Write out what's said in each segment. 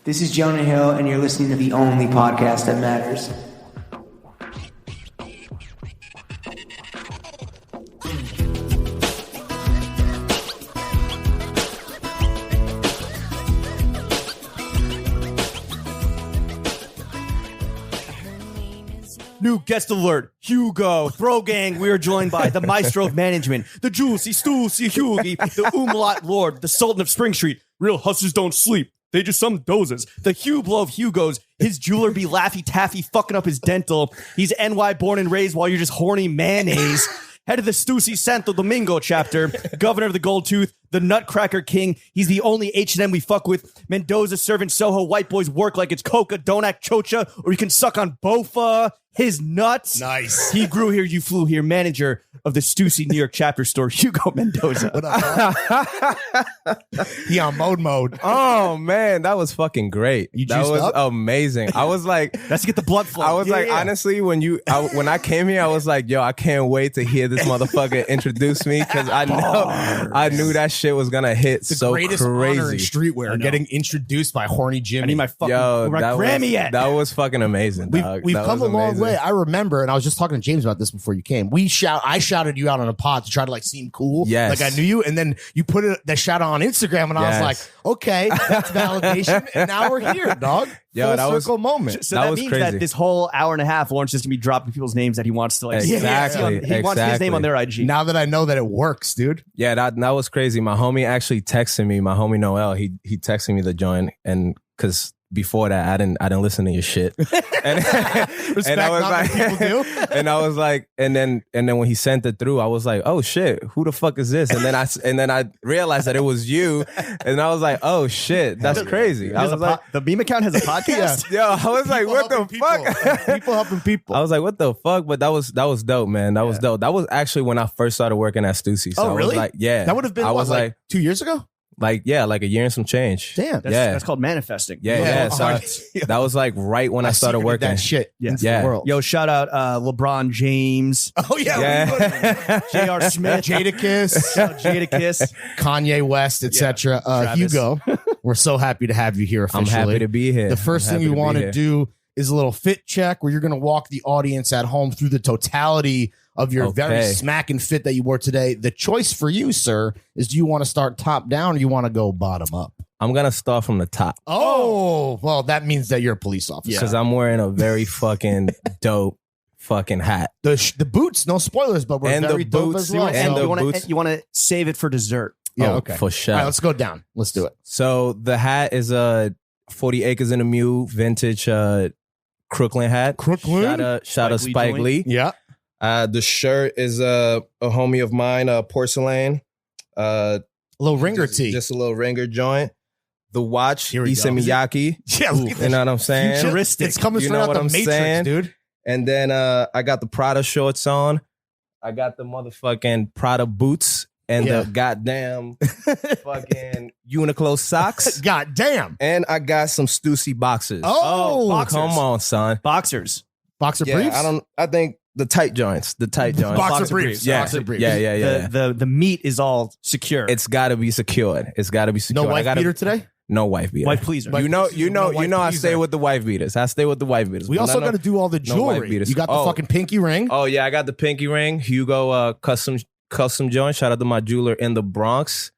This is Jonah Hill, and you're listening to the only podcast that matters. New guest alert, Hugo. Throw gang, we are joined by the maestro of management, the juicy Stüssy Hugie, the umlaut lord, the sultan of Spring Street. Real hustlers don't sleep. They just some dozes. The Hublot of Hugos. His jeweler be Laffy Taffy fucking up his dental. He's NY born and raised while you're just horny mayonnaise. Head of the Stüssy Santo Domingo chapter, governor of the Gold Tooth, the Nutcracker King. He's the only H&M we fuck with. Mendoza serving Soho. White boys work like it's coca, don't act chocha, or you can suck on bofa. His nuts. Nice. He grew here, you flew here. Manager of the Stüssy New York chapter store, Hugo Mendoza. What up? He on mode. Oh man, that was fucking great. That was up? Amazing. I was like, Let's get the blood flow. I was honestly, when I came here, I was like, yo, I can't wait to hear this motherfucker introduce me because I knew that shit was gonna hit The so greatest honor in crazy. streetwear, getting introduced by horny Jimmy. I need my fucking Grammy yet. That was fucking amazing. We've come a long way. I remember, and I was just talking to James about this before you came. I shouted you out on a pod to try to like seem cool, yes, like I knew you, and then you put that shout out on Instagram, and I was like, okay, that's validation, and now we're here, dog. Yo, Full circle moment. So that that was means crazy. that this whole hour and a half, Lawrence is going to be dropping people's names that he wants to like. Exactly. He wants his name on their IG. Now that I know that it works, dude. Yeah, that was crazy. My homie actually texted me. My homie Noel, he texted me to join, and because before that, I didn't listen to your shit. And I was like, people do. And I was like, and then when he sent it through, I was like, oh shit, who the fuck is this? And then I realized that it was you, and I was like, oh shit, that's crazy. I was like, the Beam account has a podcast. yo, I was like, what the fuck? People helping people. I was like, what the fuck? But that was dope, man. That was dope. That was actually when I first started working at Stüssy. So Oh, really? I was like, yeah, That would have been I was like 2 years ago. like a year and some change. Damn. That's called manifesting. Yeah. So that was like right when I started working. That shit. Yeah. into Yeah. The world. Yo, shout out LeBron James, Oh yeah. J.R. Smith, Jadakiss, Jadakiss. Kanye West, etc. Travis. Hugo, we're so happy to have you here officially. I'm happy to be here. The first thing you want to do is a little fit check where you're going to walk the audience at home through the totality of your very smacking fit that you wore today. The choice for you, sir, is do you want to start top down or you want to go bottom up? I'm gonna start from the top Oh, well, that means that you're a police officer. because I'm wearing a very fucking dope fucking hat. The boots, no spoilers, but we're And the very dope boots, as well. and So- the boots. You want to save it for dessert. yeah, Oh, okay. for sure. All right, let's go down. Let's do it. So the hat is a 40 acres in a mule vintage Crooklyn hat. Crooklyn? Shout out Spike Lee Spike joint. Lee. Yeah. The shirt is a homie of mine, porcelain. A little ringer tee. Just a little ringer joint. The watch, Here we go. Issa Miyake. Yeah, look at You know what I'm saying? Futuristic. It's coming You straight know out what the I'm Matrix, saying? dude. And then I got the Prada shorts on. I got the motherfucking Prada boots and Yeah. the goddamn fucking Uniqlo socks. God damn. And I got some Stüssy boxers. Oh, boxers. Come on, son. Boxers. Boxer Yeah, briefs? I think the tight joints. Boxer briefs. Yeah. Boxer briefs. Yeah. The meat is all secure. It's got to be secured. No wife beater today? No wife beater. wife pleaser. You know, wife I pleaser. stay with the wife beaters. I stay with the wife beaters. We But also no- got to do all the no wife jewelry. beaters. You got the Oh. fucking pinky ring. Oh yeah, I got the pinky ring. Hugo custom joint. Shout out to my jeweler in the Bronx.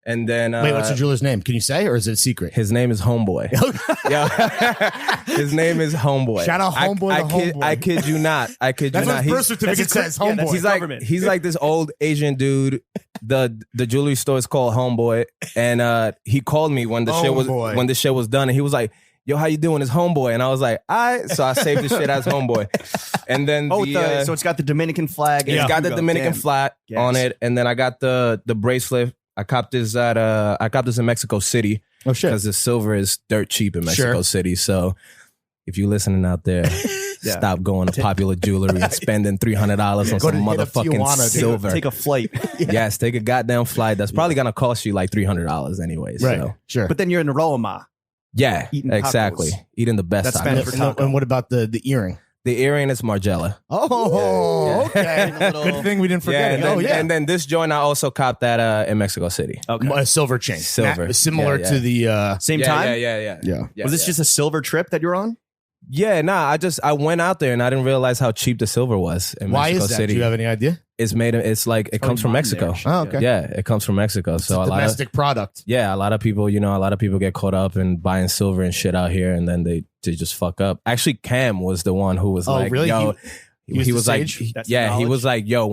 And then Wait, what's your jeweler's name? Can you say, or is it a secret? his name is Homeboy. Yeah, his name is Homeboy. Shout out Homeboy I to kid, Homeboy. I kid you not. I kid That's you what not. his birth certificate says, homeboy. He's like government. he's like this old Asian dude. The jewelry store is called Homeboy, and he called me when the shit was done, and he was like, "Yo, how you doing?" It's Homeboy, and I was like, "All right." So I saved the shit as Homeboy, and then so it's got the Dominican flag. it's and got the Hugo. Dominican Damn. flag Yes. on it, and then I got the bracelet. I copped this in Mexico City Oh, shit. because the silver is dirt cheap in Mexico Sure. City. So if you're listening out there, stop going to Popular Jewelry and spending $300 on Go some to hit up motherfucking Tijuana, dude. silver. Take a flight. Yes, take a goddamn flight. That's probably gonna cost you like $300 anyway. Right. So Sure. But then you're in Roma. yeah, Eating exactly. tacos. Eating the best. That's tacos. Spanish for taco. And what about the earring? The earring is Margiela. Oh, okay. Little- Good thing we didn't forget And it. then, Oh, yeah. and then this joint I also copped that in Mexico City. Okay. A silver chain. Silver. Similar Yeah, to the... Same time? Yeah. Was this just a silver trip that you're on? Yeah, nah. I went out there and I didn't realize how cheap the silver was in Why Mexico is that? City. Do you have any idea? It's like it comes from Mexico. there. Oh, okay. Yeah, it comes from Mexico. It's So a a lot of domestic product. a lot of people, a lot of people get caught up in buying silver and shit out here, and then they just fuck up. Actually, Cam was the one who was Oh, like, really? yo, He he was was the like, sage? That's yeah, the he was knowledge? like, yo,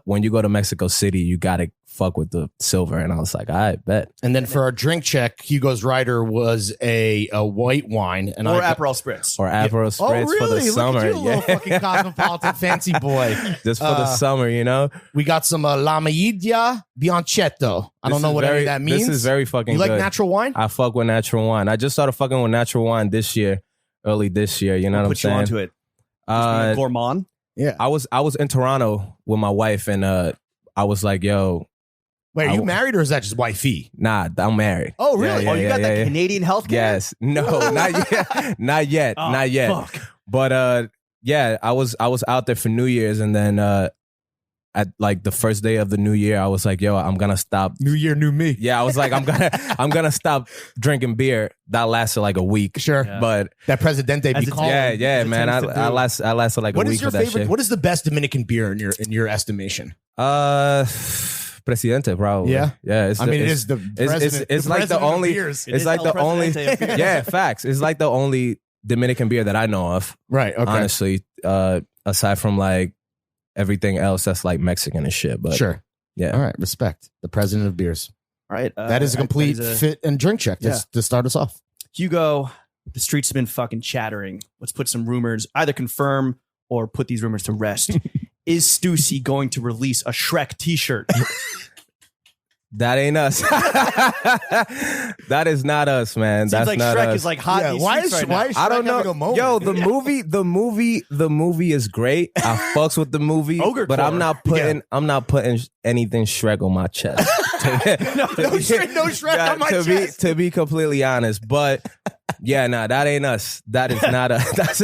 when you go to Mexico City, you gotta fuck with the silver, and I was like, I bet. And then for our drink check, Hugo's rider was a white wine. And Or I Aperol Spritz. Or Aperol Spritz Oh, really? for the Look summer, at you, little yeah, fucking cosmopolitan fancy boy. just for the summer, We got some La Maida Bianchetto. I don't know what any of that means. This is very fucking You like good. natural wine? I fuck with natural wine. I just started fucking with natural wine early this year. You know what I'm Put you saying? onto it. Just being a gourmand. Yeah. I was in Toronto with my wife, and I was like, yo, Wait, are you married or is that just wifey? nah, I'm married. Oh, really? Yeah, Oh, you got that Canadian healthcare? Yes. No, not yet. Not yet. Oh, Not yet. Fuck. But yeah, I was out there for New Year's, and then at like the first day of the new year, I was like, yo, I'm gonna stop. New year, new me. Yeah, I was like, I'm gonna stop drinking beer. That lasted like a week. Sure. Yeah. But That Presidente As be it- calling. yeah, it man. tends to do. I lasted like What a is week your with that favorite? shit. What is the best Dominican beer in your estimation? Presidente, probably. Yeah? Yeah. I mean, it is the president. it's like the president of only. beers. It It's is like El the only. Presidente of beers. Yeah, facts. It's like the only Dominican beer that I know of. Right. Okay. Honestly, aside from like everything else that's like Mexican and shit. But Sure. yeah. All right. Respect. The president of beers. All right. That is a complete fit and drink check Yeah. to start us off. Hugo, the streets have been fucking chattering. Let's put some rumors, either confirm or put these rumors to rest. Is Stüssy going to release a Shrek t-shirt? That ain't us. That is not us, man. Seems That's like not Shrek us. is like hot. Yeah, in these why streets is right why now. is I don't Shrek having know. a moment? Yo, the movie is great. I fucks with the movie, Ogre but core. I'm not putting anything Shrek on my chest. no Shrek on my chest. To be completely honest, but yeah, nah, that ain't us. That is not us. That's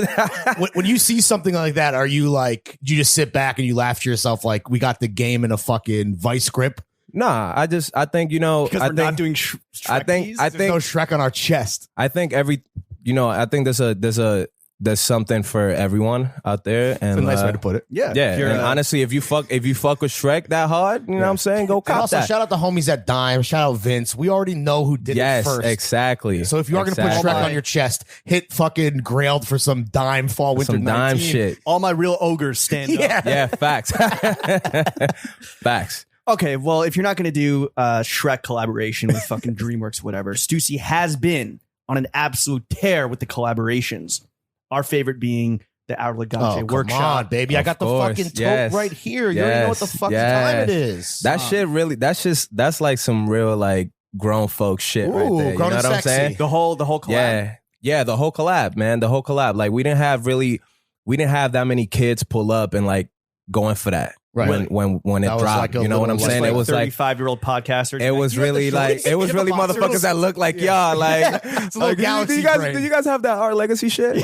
When you see something like that, are you like, do you just sit back and you laugh to yourself like, we got the game in a fucking vice grip? Nah. I think Because I we're think not doing Shrek I think teas? I There's no think Shrek on our chest. I think there's something for everyone out there, and It's a nice way to put it. Yeah. yeah, if you're, and honestly, if you fuck with Shrek that hard, you know what I'm saying, go And cop also, that. shout out the homies at Dime. Shout out Vince. We already know who did it Yes, first. exactly. So if you are going to put Exactly. Shrek on your chest, hit fucking Grailed for some Dime Fall Winter some 19. dime shit. all my real ogres stand up. Yeah. Yeah, facts. Facts. Okay, well, if you're not going to do Shrek collaboration with fucking DreamWorks, whatever, Stüssy has been on an absolute tear with the collaborations. Our favorite being the Outer Oh, Legace come workshop. on, baby. I Of got the course. fucking tote Yes. right here. You already know what the Yes. fucking Yes. time it is. That shit really, that's like some real like grown folk shit right Ooh, there. You know grown what and I'm sexy. saying? The whole collab. Yeah. Yeah, the whole collab, man. The whole collab. Like we didn't have that many kids pull up and like going for that. Right. When it That was dropped. like a You know what I'm little, saying? like, it was like 35-year-old podcasters. it was you have really the like shorts it was and really the boxers. motherfuckers that look like y'all. Like, It's a little galaxy do you guys brain. do you guys have that Art Legacy shit?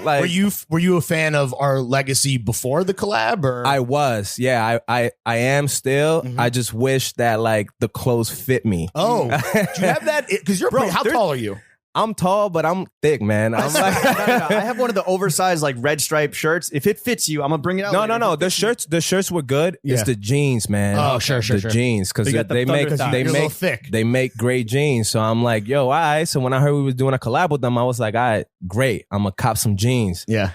Like, Were you a fan of our legacy before the collab? Or I was, yeah, I am still. Mhm. I just wish that like the clothes fit me. do you have that? Because you're pretty, how there's- tall are you? I'm tall, but I'm thick, man. I'm No, like, I have one of the oversized like red striped shirts. If it fits you, I'm gonna bring it out. no, later. no, no. The shirts were good. Yeah. It's the jeans, man. Oh, sure. the jeans because So you got the they make thunder thighs. they You're a little make thick. they make great jeans. So I'm like, yo, all right. So when I heard we was doing a collab with them, I was like, all right, great. I'm gonna cop some jeans. Yeah.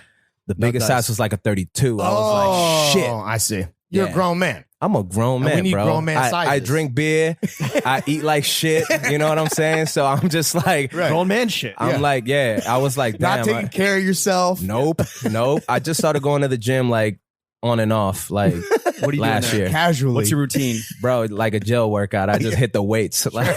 The No biggest dice. size was like a 32. I was like, shit. I see. You're Yeah. a grown man. I'm a grown And we man, need bro. grown man I sizes. drink beer. I eat like shit. You know what I'm saying? So I'm just like, grown man shit. I'm Yeah. like, yeah. I was like, Not damn. taking care of yourself. Nope. I just started going to the gym like on and off, like What are you last doing year, Casually. What's your routine? bro. Like a gel workout. I just hit the weights. Like,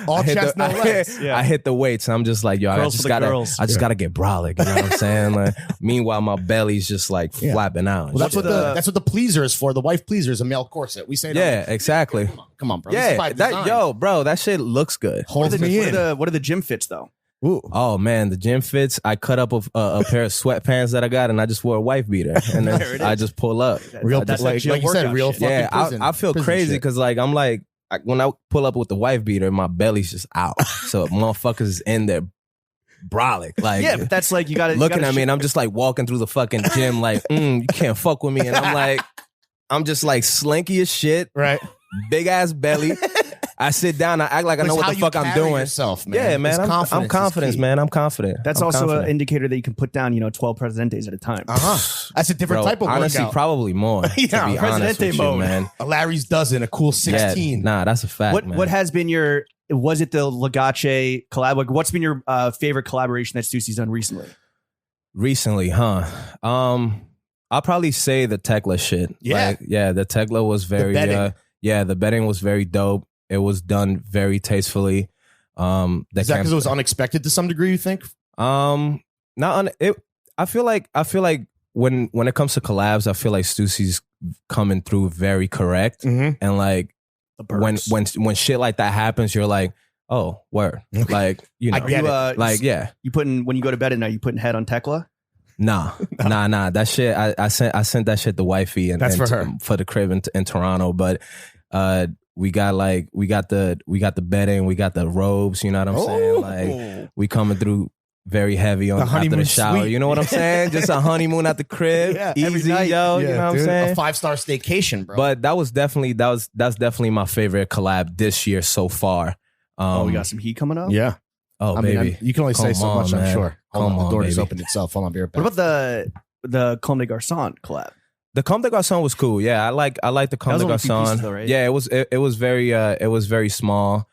All I hit chest, no legs. Yeah. I hit the weights. I'm just like, yo, Girls for the girls. I just gotta get brolic. You know what I'm saying? Like, meanwhile, my belly's just like Yeah. flapping out. and Well, that's shit. what the pleaser is for. The wife pleaser is a male corset. We say that. Yeah, exactly. Come on, bro. This is Yeah, by design. bro, that shit looks good. Holds What are me in. what are the gym fits though? Ooh. Oh man, the gym fits. I cut up a pair of sweatpants that I got, and I just wore a wife beater, and then I just pull up. Real, That's like you said, real fucking Yeah, prison. I feel prison crazy shit. because like I'm like when I pull up with the wife beater, my belly's just out. So motherfuckers is in there brolic. Like Yeah, but that's like you got to looking at me, and I'm just like walking through the fucking gym, like you can't fuck with me, and I'm like, I'm just like slinky as shit, right? big ass belly. I sit down, I act like I know what the fuck I'm doing. Yourself, man. Yeah, man, I'm confident, man. I'm confident. That's I'm also confident. an indicator that you can put down, 12 Presidentes at a time. That's a different Bro, type of honestly, workout. probably more. Yeah, to be honest Presidente with you, mode. man. A Larry's dozen, a cool 16. Yeah, nah, that's a fact. man. What has been was it the Legace collab? Like, what's been your favorite collaboration that Stüssy's done recently? Recently, huh? I'll probably say the Tekla shit. Yeah. Like, yeah, the Tekla was very bedding. the bedding was very dope. It was done very tastefully. Is that because it was unexpected to some degree, you think? I feel like when it comes to collabs, I feel like Stüssy's coming through very correct. Mm-hmm. And like The when Burks. shit like that happens, you're like, oh, word. Like, I get it. Like, yeah. You when you go to bed at night, you putting head on Tekla? Nah. That shit, I sent that shit to wifey and That's for her. for the crib in Toronto. But we got the bedding, we got the robes, you know what I'm saying? Like we coming through very heavy on after honeymoon the shower. suite. You know what I'm saying? Just a honeymoon at the crib. Yeah, every easy, night. yo. You know what I'm saying? A 5-star staycation, bro. But that's definitely my favorite collab this year so far. We got some heat coming up? yeah. Oh, I mean, baby. you can only say Come so on, much, I'm man. sure. Hold Come on, the on, door just baby. opened itself. Hold on, be right back. What about the Comme des Garçons collab? The Comme des Garçons was cool. Yeah, I like the Comme des That was only a few pieces Garçons. though, right? Yeah, it was very small.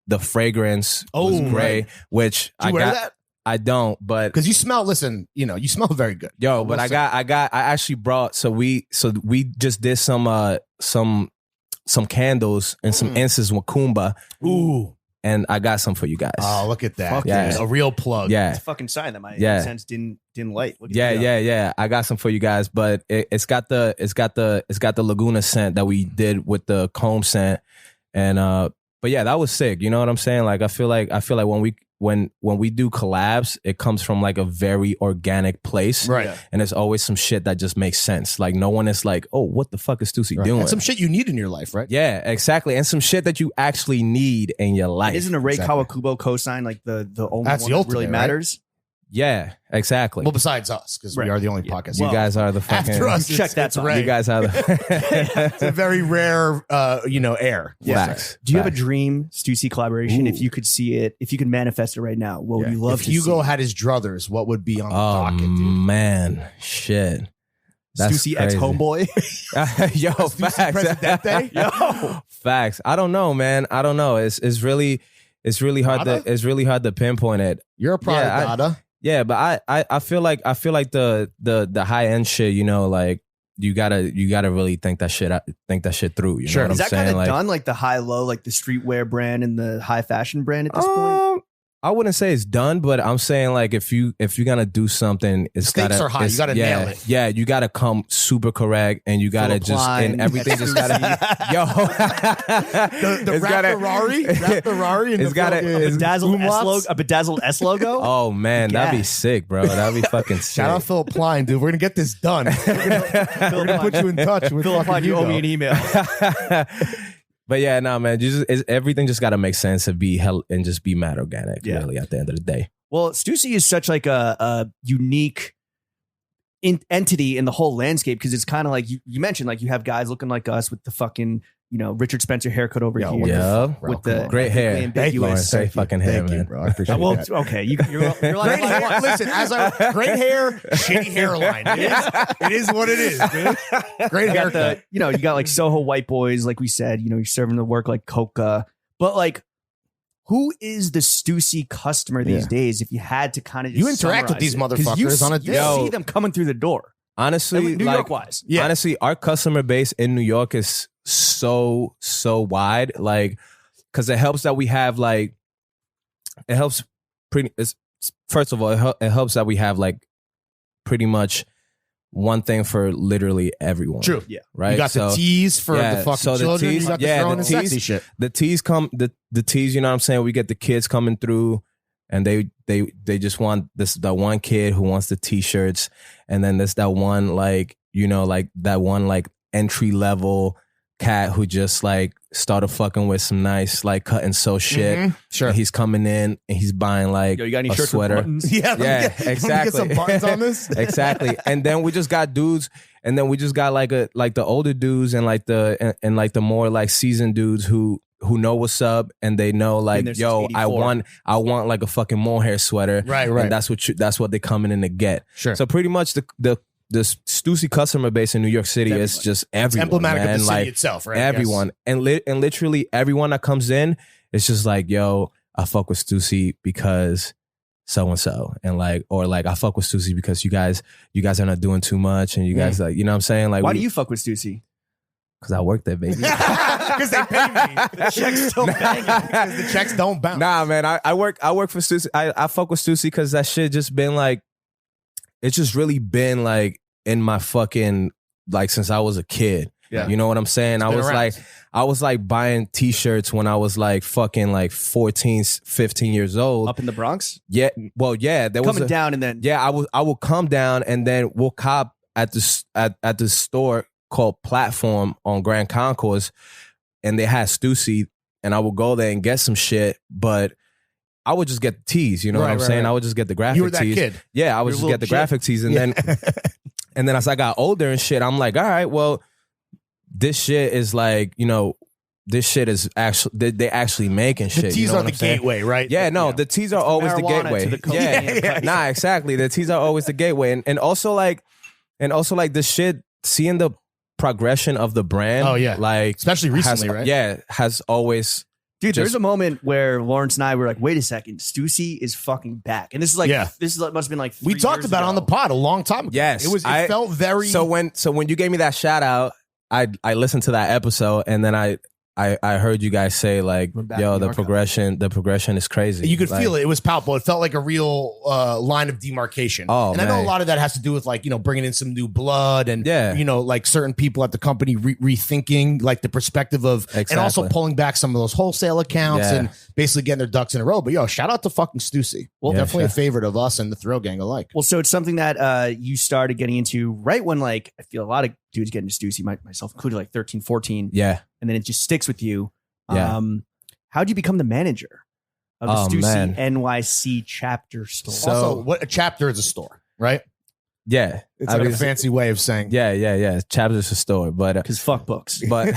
The fragrance was Oh, great, which Did you I wear got. that? I don't, but Because you smell, listen, you smell very good. yo, but will I actually brought. So we just did some candles and some incense with Kumba, Ooh. and I got some for you guys. Oh, look at that. Fuck yeah. A real plug. yeah. It's a fucking sign that my Yeah. sense didn't light. Look at Yeah, that. yeah. I got some for you guys, but it's got the Laguna scent that we did with the comb scent, and but yeah, that was sick. You know what I'm saying? Like I feel like when we do collabs, it comes from like a very organic place, Right. Yeah. and there's always some shit that just makes sense. Like no one is like, oh, what the fuck is Stüssy Right. doing? And some shit you need in your life, right? Yeah, exactly, and some shit that you actually need in your life. Isn't a Ray Exactly. Kawakubo cosign like the only That's one the that really ultimate, right? matters? Yeah, exactly. Well, besides us, because Right. we are the only Yeah. podcast. You guys are the fucking. After us, Check that it's box. Ray. You guys are the. It's a very rare, air. Facts. Do you have a Facts. dream Stüssy collaboration? Ooh. If you could see it, if you could manifest it right now, what would you love If to Hugo see? had his druthers, what would be on the Oh docket, dude? man, shit. That's Stussy ex crazy. homeboy. Yo, Stüssy facts. Presidente? Yo. Facts. I don't know, man. I don't know. It's really hard to pinpoint it. You're a product, Yeah, Dada. Yeah, but I feel like the high end shit, like you gotta really think that shit through. You Sure. know what Is I'm that saying? kind of Like, done, like the high low, like the streetwear brand and the high fashion brand at this point? I wouldn't say it's done, but I'm saying like if you're gonna do something, it's Stakes gotta are high. You it's- gotta yeah, nail it. Yeah, you gotta come super correct, and you gotta Philip just Klein. and everything just gotta yo. The rap Ferrari? Rap Ferrari and It's the gotta- fucking it's- A bedazzled S logo? Oh man, that'd be Gas. sick, bro. That'd be fucking sick. Shout out Philip Klein, dude. We're gonna get this done. We're gonna put you in touch with Philip, fucking you owe Hugo. me an email. But yeah, no, man. Everything just got to make sense and be and just be mad organic. Yeah. Really, at the end of the day. Well, Stüssy is such like a unique entity in the whole landscape because it's kind of like you mentioned, like you have guys looking like us with the fucking Richard Spencer haircut over Yo, here. what the Yeah. fuck, bro? With Come the on. Great hair. ethnically Thank you, ambiguous. Great fucking hair, Thank you, man. bro. I appreciate Well, that. okay, you're like Great hair. Listen, great hair, shitty hairline. It is what it is, dude. Great you got haircut. you got like Soho white boys, like we said, you're serving the work like Coca. But like, who is the Stüssy customer these days? If you had to kind of You interact with these motherfuckers on a you daily. see them coming through the door. Honestly, New like, York wise. Yeah. honestly, our customer base in New York is so wide. Like, because it helps that we have like, it helps pretty. First of all, it helps that we have like pretty much one thing for literally everyone. True. Yeah. Right. You got the tees for the fucking children. You got the grown and sexy shit. The tees the tees, you know what I'm saying? We get the kids coming through and they just want the one kid who wants the t-shirts, and then there's that one like, you know, like that one like entry level cat who just like started fucking with some nice like cut and sew shit. Mm-hmm. Sure. And he's coming in and he's buying like Yo, you got any a shirts sweater. with buttons? Yeah, exactly. Get some buttons on this. Exactly. And then we just got dudes, and then we just got like the older dudes and like the more like seasoned dudes who know what's up, and they know like, yo, I want like a fucking mohair sweater. Right. And that's what they're coming in to get. Sure. So pretty much the Stüssy customer base in New York City is just everyone. It's emblematic man. of the city like, itself, right? Everyone. And literally everyone that comes in, it's just like, yo, I fuck with Stüssy because so and so, and like, or like, I fuck with Stüssy because you guys are not doing too much, and you guys like, you know what I'm saying? Like, Why do you fuck with Stüssy? Because I work there, baby. Because they pay me. The checks still banging. Because the checks don't bounce. Nah, man, I work for Stüssy. I fuck with Stüssy because that shit just been like, it's just really been like in my fucking, like, since I was a kid. Yeah. You know what I'm saying? I was like buying t-shirts when I was like fucking like 14, 15 years old. Up in the Bronx? Yeah. Well, yeah. There was Coming down and then... Yeah, I will come down and then we'll cop at the store called Platform on Grand Concourse, and they had Stüssy, and I would go there and get some shit, but I would just get the tees, you know what I'm saying? Right. I would just get the graphic tees. You were that kid. Yeah, I would just get the graphic tees, and then and then as I got older and shit, I'm like, all right, well, this shit is like, you know, this shit is actually they actually making shit. The tees you know are the gateway, right? Yeah, no, the tees are always the gateway. Nah, exactly. The tees are always the gateway, and also like the shit, seeing the progression of the brand. Oh yeah, like especially recently, right? Yeah, has always. Dude, there's a moment where Lawrence and I were like, wait a second, Stüssy is fucking back. And this is like, this must have been like 3 we talked years about ago. it on the pod a long time ago. Yes. It felt very... So when you gave me that shout out, I listened to that episode, and then I heard you guys say like, yo, the progression is crazy. You could like, feel it. It was palpable. It felt like a real line of demarcation. Oh, and I know a lot of that has to do with like, you know, bringing in some new blood and, you know, like certain people at the company rethinking like the perspective of, and also pulling back some of those wholesale accounts and basically getting their ducks in a row. But yo, shout out to fucking Stüssy. Well, definitely a favorite of us and the Thrill Gang alike. Well, so it's something that you started getting into right when like, I feel a lot of dudes get into Stüssy, myself included, like 13, 14. Yeah. And then it just sticks with you. Yeah. How'd you become the manager of the Stüssy NYC chapter store? So, also, what a chapter is a store, right? Yeah. It's like a fancy way of saying. Yeah. Chapter is a store, but because fuck books. But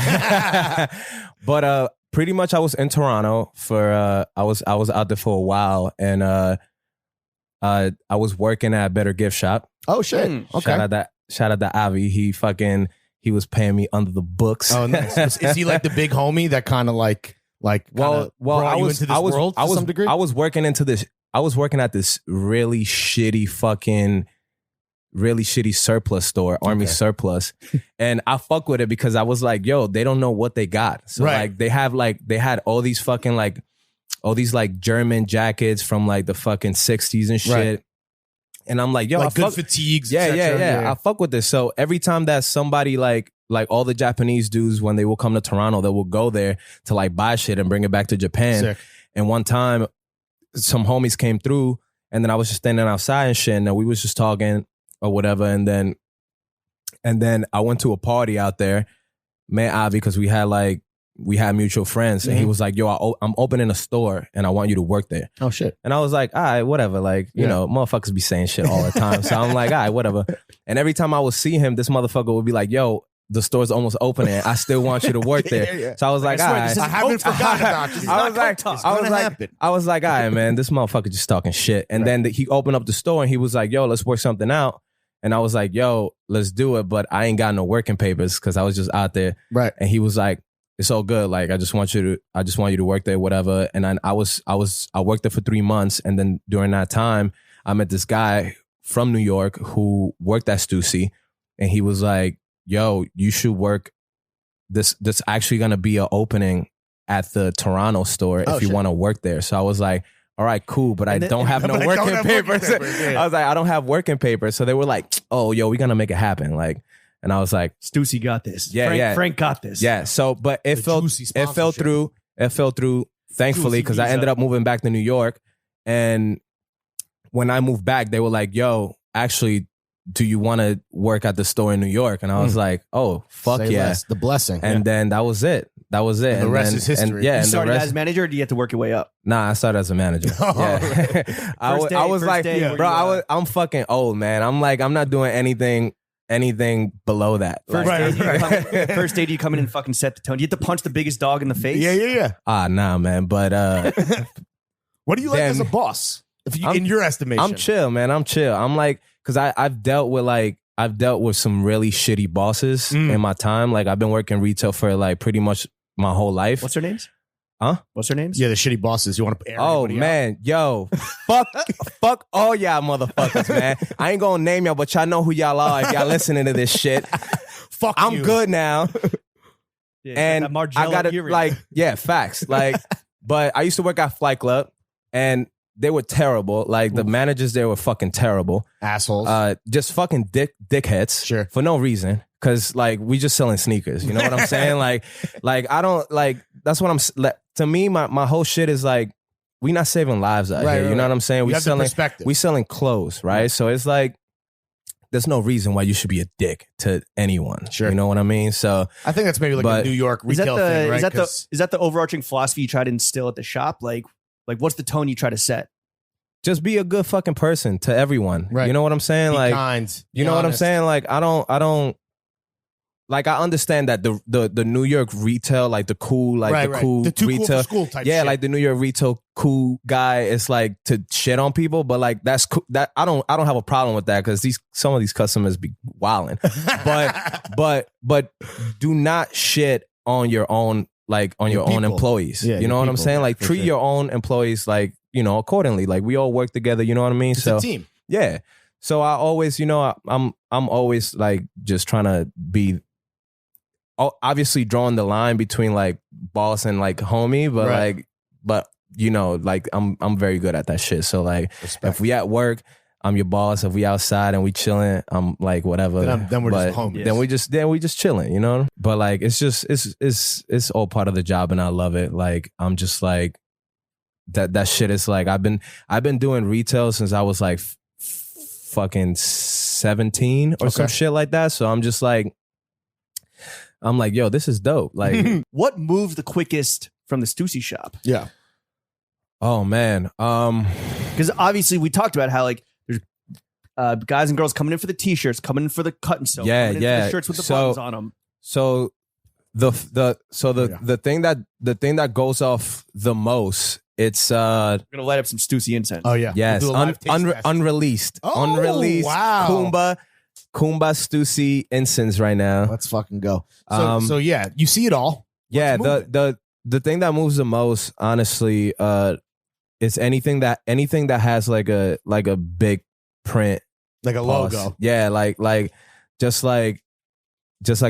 pretty much I was in Toronto for I was out there for a while, and I was working at Better Gift Shop. Oh shit. Okay. Shout out to Avi. He was paying me under the books. Oh, nice. Is he like the big homie that kind of like brought you into this world to some degree? I was working at this really shitty surplus store, Army Surplus, and I fuck with it because I was like, yo, they don't know what they got. So like they had all these fucking like all these like German jackets from like the fucking 60s and shit. Right. And I'm like, yo, like good fatigues. Yeah. I fuck with this. So every time that somebody like all the Japanese dudes, when they will come to Toronto, they will go there to like buy shit and bring it back to Japan. Sick. And one time some homies came through, and then I was just standing outside and shit, and we was just talking or whatever. And then I went to a party out there, met Avi, because we had mutual friends, and he was like, yo, I'm opening a store and I want you to work there. Oh shit. And I was like, all right, whatever. Like, you know, motherfuckers be saying shit all the time. So I'm like, all right, whatever. And every time I would see him, this motherfucker would be like, yo, the store's almost opening. I still want you to work there. So I was like, all right. I haven't forgotten about you. I was like, all right, man, this motherfucker just talking shit. And then he opened up the store and he was like, yo, let's work something out. And I was like, yo, let's do it. But I ain't got no working papers because I was just out there. Right. And he was like, it's all good. Like, I just want you to work there, whatever. And then I worked there for 3 months. And then during that time, I met this guy from New York who worked at Stüssy. And he was like, yo, you should work this actually going to be an opening at the Toronto store if you want to work there. So I was like, all right, cool, but I don't have no working papers. I was like, I don't have working papers. So they were like, oh, yo, we're going to make it happen. Like, and I was like, Stüssy got this. Yeah, Frank got this. Yeah. So, but it fell through, thankfully, because I ended up moving back to New York. And when I moved back, they were like, yo, actually, do you want to work at the store in New York? And I was like, oh, fuck Say yeah. less. The blessing. And then that was it. That was it. And the rest is history. You started as manager, or do you have to work your way up? Nah, I started as a manager. Yeah. I was like, bro, I'm fucking old, man. I'm like, I'm not doing anything below that. First day, do you come in and fucking set the tone? Do you have to punch the biggest dog in the face? Yeah. Nah, man. But what do you like as a boss? In your estimation, I'm chill, man. I'm chill. I'm like, because I've dealt with some really shitty bosses in my time. Like, I've been working retail for like pretty much my whole life. What's their names? Huh? What's their names? Yeah, the shitty bosses. You want to air man, out? Yo, fuck all y'all motherfuckers, man. I ain't gonna name y'all, but y'all know who y'all are if y'all listening to this shit. I'm good now. Yeah, and I got it like, yeah, facts. Like, but I used to work at Flight Club and they were terrible. Like the managers there were fucking terrible. Assholes. Just fucking dickheads. Sure. For no reason. Cause like we just selling sneakers. You know what I'm saying? like I don't like, that's what to me, my whole shit is like, we not saving lives out here. You know what I'm saying? We selling clothes, right? So it's like, there's no reason why you should be a dick to anyone. Sure. You know what I mean? So I think that's maybe like a New York retail thing, right? Is that the overarching philosophy you try to instill at the shop? Like what's the tone you try to set? Just be a good fucking person to everyone. Right. You know what I'm saying? Be like, kind. You know what I'm saying? Like, I don't. Like, I understand that the New York retail, like the cool, like the cool the too retail, cool for school type yeah, shit. like the New York retail cool guy is like to shit on people, but like that's cool. That I don't have a problem with that because some of these customers be wilding, but do not shit on your own, like on your own employees. Yeah, you know what I'm saying? Like treat your own employees like, you know, accordingly. Like we all work together. You know what I mean? It's a team. Yeah. So I always, you know, I'm always like just trying to be. Obviously drawing the line between like boss and like homie, but you know, like I'm very good at that shit. So like if we at work, I'm your boss. If we outside and we chilling, I'm like whatever. Then we're just homies. Then we just chilling, you know? But like it's all part of the job and I love it. Like I'm just like that shit is like I've been doing retail since I was like fucking 17 or some shit like that. So I'm just like I'm like, yo, this is dope. Like, what moved the quickest from the Stüssy shop? Yeah. Oh man. Because obviously we talked about how like there's guys and girls coming in for the t-shirts, coming in for the cut and sew, coming in for the shirts with the buttons on them. So the thing that goes off the most, it's we're gonna light up some Stüssy incense. Oh yeah. Yes. Unreleased. Oh, unreleased. Wow. Kumba Stüssy incense right now. Let's fucking go. So yeah, you see it all. Yeah, the thing that moves the most, honestly, is anything that has like a big print, like a logo. Yeah, like just like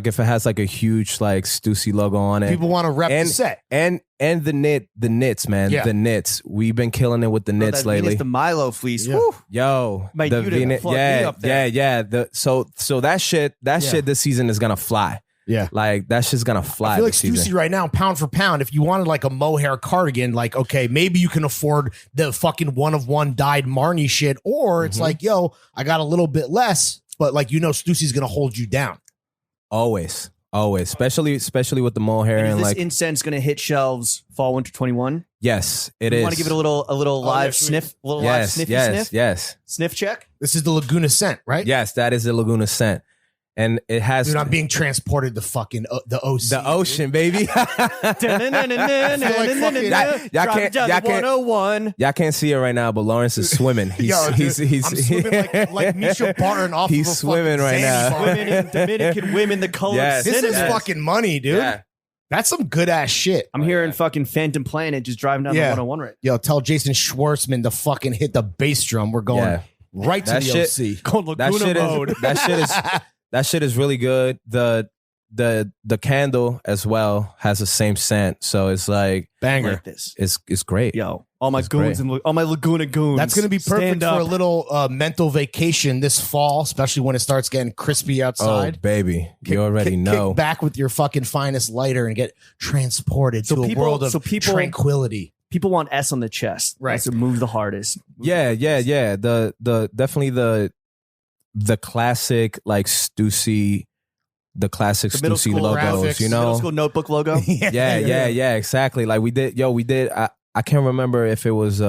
if it has like a huge like Stüssy logo on it. People want to rep the set. And the knits, man. Yeah. The knits. We've been killing it with the knits lately. The Milo fleece. Yeah. Woo. Yo. Mate, the V-knit. Yeah. So that shit this season is gonna fly. Yeah. Like that shit's gonna fly. I feel like Stüssy right now, pound for pound, if you wanted like a mohair cardigan, like, okay, maybe you can afford the fucking one of one dyed Marnie shit, or it's like, yo, I got a little bit less, but like, you know, Stüssy's gonna hold you down. Always, especially with the mohair and this like incense going to hit shelves fall winter 21. Yes, it is. You want to give it a little live sniff, live sniff. Yes. Sniff check. This is the Laguna scent, right? Yes, that is the Laguna scent. And it has. Dude, I'm being transported to fucking the OC. The ocean, baby. Y'all can't see it right now, but Lawrence is swimming. He's swimming like Misha Barton off. He's of a swimming right now. Swimming in Dominican women, the color of This cinnamon. is fucking money, dude. Yeah. That's some good ass shit. I'm hearing fucking Phantom Planet just driving down the 101 right. Yo, tell Jason Schwartzman to fucking hit the bass drum. We're going right to the OC. Going Laguna mode. That shit is really good. The candle as well has the same scent, so it's like banger. Like this. It's great. Yo, All my goons and all my Laguna goons. That's going to be perfect Stand for a up. little mental vacation this fall, especially when it starts getting crispy outside. Oh, baby. You already know. Kick back with your fucking finest lighter and get transported to a world of tranquility. People want S on the chest. Right. To move the hardest. Yeah. The definitely the classic like Stüssy, the classic middle Stüssy school logos, graphics, you know? Middle school notebook logo. Yeah, exactly. Like we did. I can't remember if it was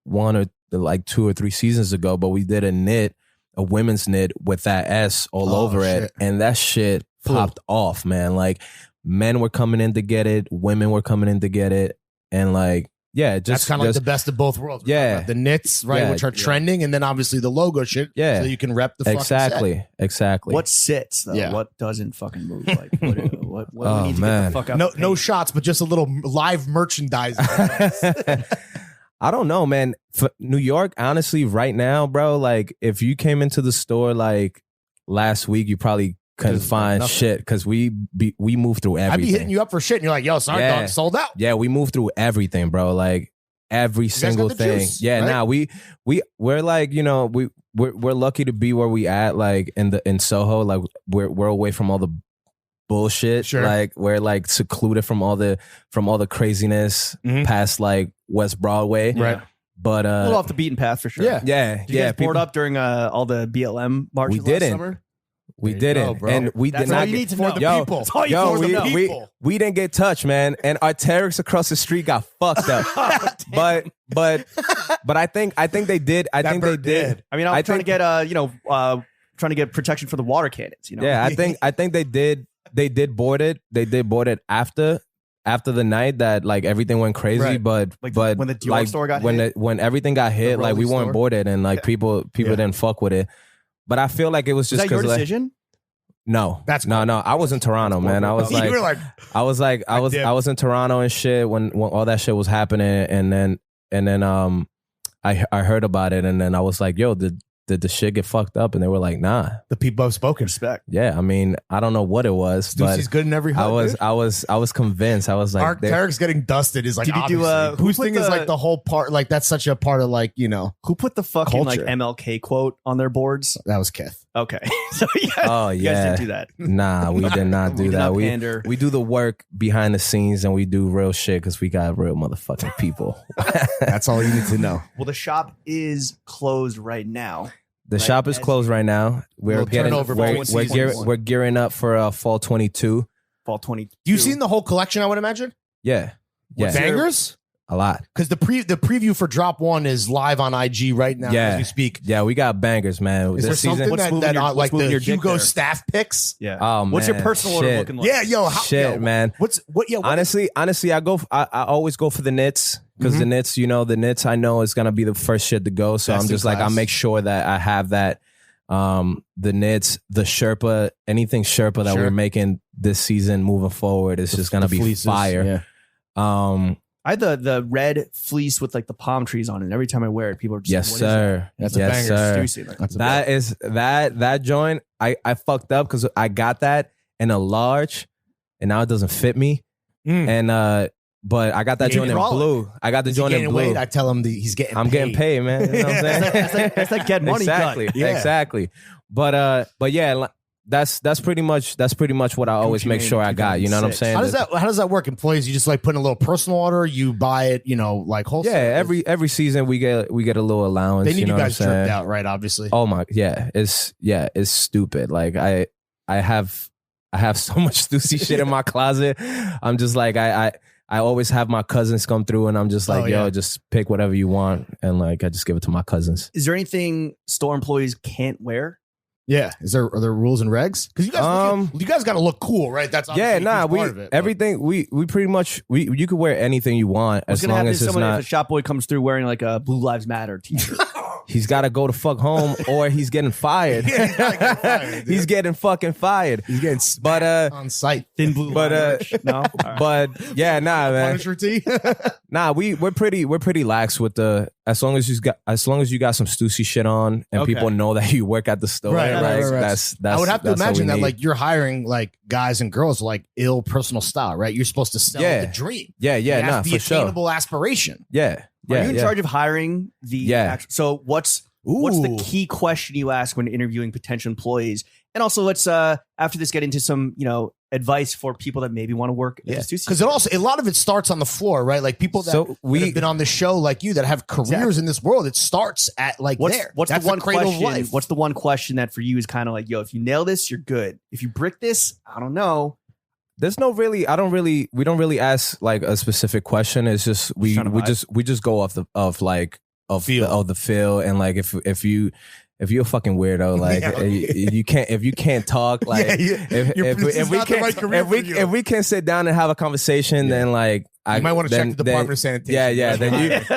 one or like 2 or 3 seasons ago, but we did a women's knit with that S all over it, and that shit popped off, man. Like men were coming in to get it, women were coming in to get it, and like that's kind of like the best of both worlds. The knits, right, which are trending, and then obviously the logo shit, so you can rep the fucking exactly. What sits though? Yeah. What doesn't fucking move? Like what Oh, we need to man. get the fuck out? No shots, but just a little live merchandising. I don't know, man. For New York, honestly, right now, bro, like if you came into the store like last week, you probably couldn't find shit because we moved through everything. I'd be hitting you up for shit, and you're like, "Yo, sorry, dog, sold out." Yeah, we moved through everything, bro. Like every single thing. Juice, yeah, right? we're like, you know, we're lucky to be where we at, like in Soho. Like we're away from all the bullshit. Sure. Like we're like secluded from all the craziness past like West Broadway. Right. But a little off the beaten path for sure. Yeah. Did you guys board up during all the BLM marches We didn't. last summer? We didn't, and we That's did not all you need to know. the people. That's all you need to know. we didn't get touched, man. And our terrorists across the street got fucked up. but I think they did. I think they did. I mean, I'm trying to get trying to get protection for the water cannons. You know. Yeah, I think they did. They did board it. They did board it after the night that like everything went crazy. Right. But when the Dior store got hit? when everything got hit, like we weren't boarded and like people didn't fuck with it. But I feel like it was just that your because decision? No, That's no. I was in Toronto, man. I was You were like, I was in Toronto and shit when all that shit was happening, and then I heard about it, and then I was like, yo, did the shit get fucked up? And they were like, nah. the people have spoken. Respect. Yeah, I mean, I don't know what it was, but Stüssy's good in every I hood, was convinced. I was like, Our Tarek's getting dusted is like, Did you do, obviously. who Boosting put is the- like the whole part, like that's such a part of like, you know, Who put the fucking like Culture. MLK quote on their boards? that was Kith. Okay, so you guys, Oh, you yeah. guys didn't do that. nah, we did not do did that. not pander. We do the work behind the scenes and we do real shit because we got real motherfucking people. That's all you need to know. Well, the shop is closed right now. The shop is closed right now. We're Little getting turnover for one season. we're gearing up for fall 22. Fall 22. You've seen the whole collection, I would imagine? Yeah. Yeah. Bangers? A lot. Because the preview for Drop 1 is live on IG right now Yeah. as we speak. Yeah, we got bangers, man. Is there This season, something what's moving that your- like what's moving the your dick Hugo there? staff picks? Yeah. Oh, What's your man. personal order Shit. looking like? Yeah, yo, Shit, man. What Honestly, I always go for the knits because the knits, the knits I know is gonna be the first shit to go. So Best I'm in just like, I class. make sure that I have that. The knits, the Sherpa, anything Sherpa that Sure. we're making this season moving forward is just gonna the be fleeces, fire. yeah. I had the red fleece with like the palm trees on it. Every time I wear it, people are just Yes, like, what is sir. That's a yes, banger. sir. Stüssy, like, That's a That is that joint. I fucked up because I got that in a large, and now it doesn't fit me. And but I got that You joint in crawl it. blue. I got the Is he joint in getting blue. weight? I tell him he's getting I'm paid. getting paid, man. You know what I'm saying? that's like get money exactly, done. Yeah. exactly. But yeah, that's pretty much what I always Gucci make Mane sure I got. You know what I'm 2006. saying? How does that work? Employees, you just like put in a little personal order, you buy it, like wholesale. Yeah, every season we get a little allowance. they need you know you what I'm guys saying? dripped out, right? Obviously. Oh my, it's stupid. Like I have so much Stüssy shit in my closet. I'm just like I always have my cousins come through, and I'm just like, yo, just pick whatever you want, and like I just give it to my cousins. Is there anything store employees can't wear? Yeah. Are there rules and regs? Because you guys got to look cool, right? That's obviously a huge part of it, but- everything we pretty much you could wear anything you want What's as gonna long happen as if it's someone if not. a shop boy comes through wearing like a Blue Lives Matter t-shirt? He's got to go to fuck home, or he's getting fired. Yeah, he's gotta get fired, dude. He's getting fucking fired. He's getting But on site. Thin blue But, line merch? No? All right. But yeah, nah, man. Punisher tee. Nah, we're pretty lax with the as long as you got some Stüssy shit on and Okay. people know that you work at the store. Right. That's I would have to that's what imagine we that need. like you're hiring like guys and girls with, like ill personal style, right? You're supposed to sell Yeah. the dream. yeah, It has nah, to be for sure. attainable aspiration. Yeah. Are you in charge of hiring the so what's the key question you ask when interviewing potential employees? And also let's after this get into some, advice for people that maybe want to work at the Stüssy. Because a lot of it starts on the floor, right? Like people that have been on the show like you that have careers in this world, it starts at there. What's the one question? What's the one question that for you is kind of like, yo, if you nail this, you're good. If you brick this, I don't know. There's no really. We don't really ask like a specific question. It's just we just go off the feel and like if you're a fucking weirdo, like if you can't talk, like if we can sit down and have a conversation, then like you might want to check the Department of Sanitation.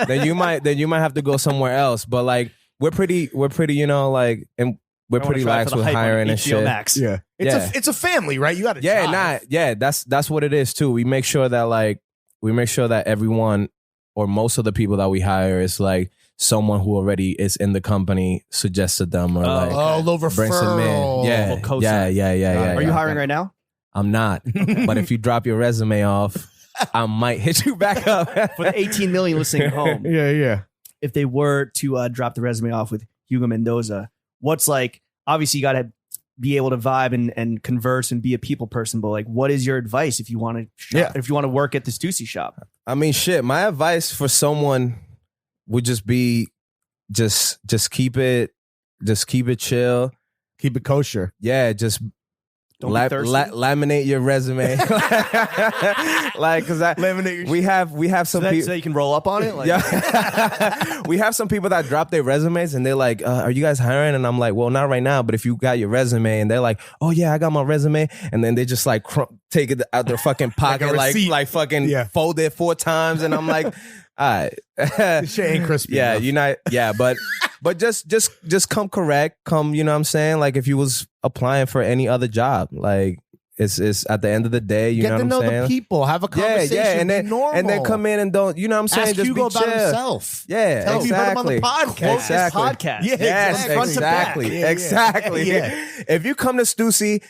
Then you might have to go somewhere else. But like we're pretty, and we're pretty lax with hiring and shit. Max. Yeah, it's a family, right? You got to that's what it is too. We make sure that everyone or most of the people that we hire is like someone who already is in the company suggested them or low brings them in. Yeah. Are you hiring right now? I'm not. But if you drop your resume off, I might hit you back up. For the 18 million listening at home. Yeah. If they were to drop the resume off with Hugo Mendoza, what's like, obviously you got to be able to vibe and converse and be a people person, but like, what is your advice if you want to work at the Stüssy shop? I mean, shit, my advice for someone would just be just keep it chill. Keep it kosher. Yeah, just laminate your resume. Like, because we have some people so you can roll up on it. Like, we have some people that drop their resumes and they're like, "Are you guys hiring?" And I'm like, "Well, not right now, but if you got your resume," and they're like, "Oh yeah, I got my resume," and then they just like take it out their fucking pocket, like fucking fold it 4 times, and I'm like, all right, this shit ain't crispy. Yeah, enough. you're not. Yeah, but just come correct. Come, you know what I'm saying? Like if you was applying for any other job, like it's at the end of the day, you know what I'm saying? Get to know the people, have a conversation, and then normal. and then come in and don't, you know what I'm saying? Ask Just Hugo be chill. about himself. Yeah, tell exactly. him you heard him on the podcast. Exactly. Podcast. Yeah, yes, exactly. Exactly. Yeah. If you come to Stüssy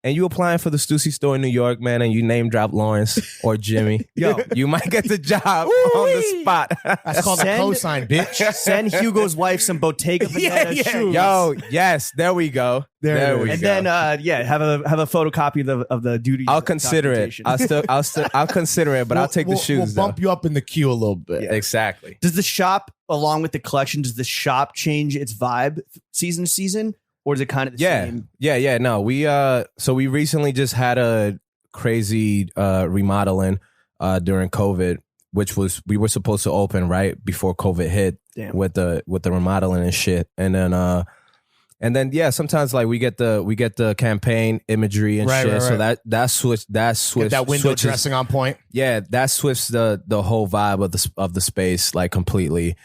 and you applying for the Stüssy store in New York, man, and you name drop Lawrence or Jimmy, you might get the job on the spot. That's called a cosign, bitch. Send Hugo's wife some Bottega Veneta shoes. Yo, yes, there we go. There we go. And then, have a photocopy of the duty. I'll consider it. I'll consider it, but I'll take the shoes. We'll bump you up in the queue a little bit. Yeah. Exactly. Does the shop, along with the collection, does the shop change its vibe season to season? Or is it kind of the same? Yeah. No, we recently just had a crazy remodeling during COVID, which we were supposed to open right before COVID hit. Damn. with the remodeling and shit, and then sometimes like we get the campaign imagery and shit. Right. So that switch get that window dressing on point. Yeah, that switched the whole vibe of the space like completely.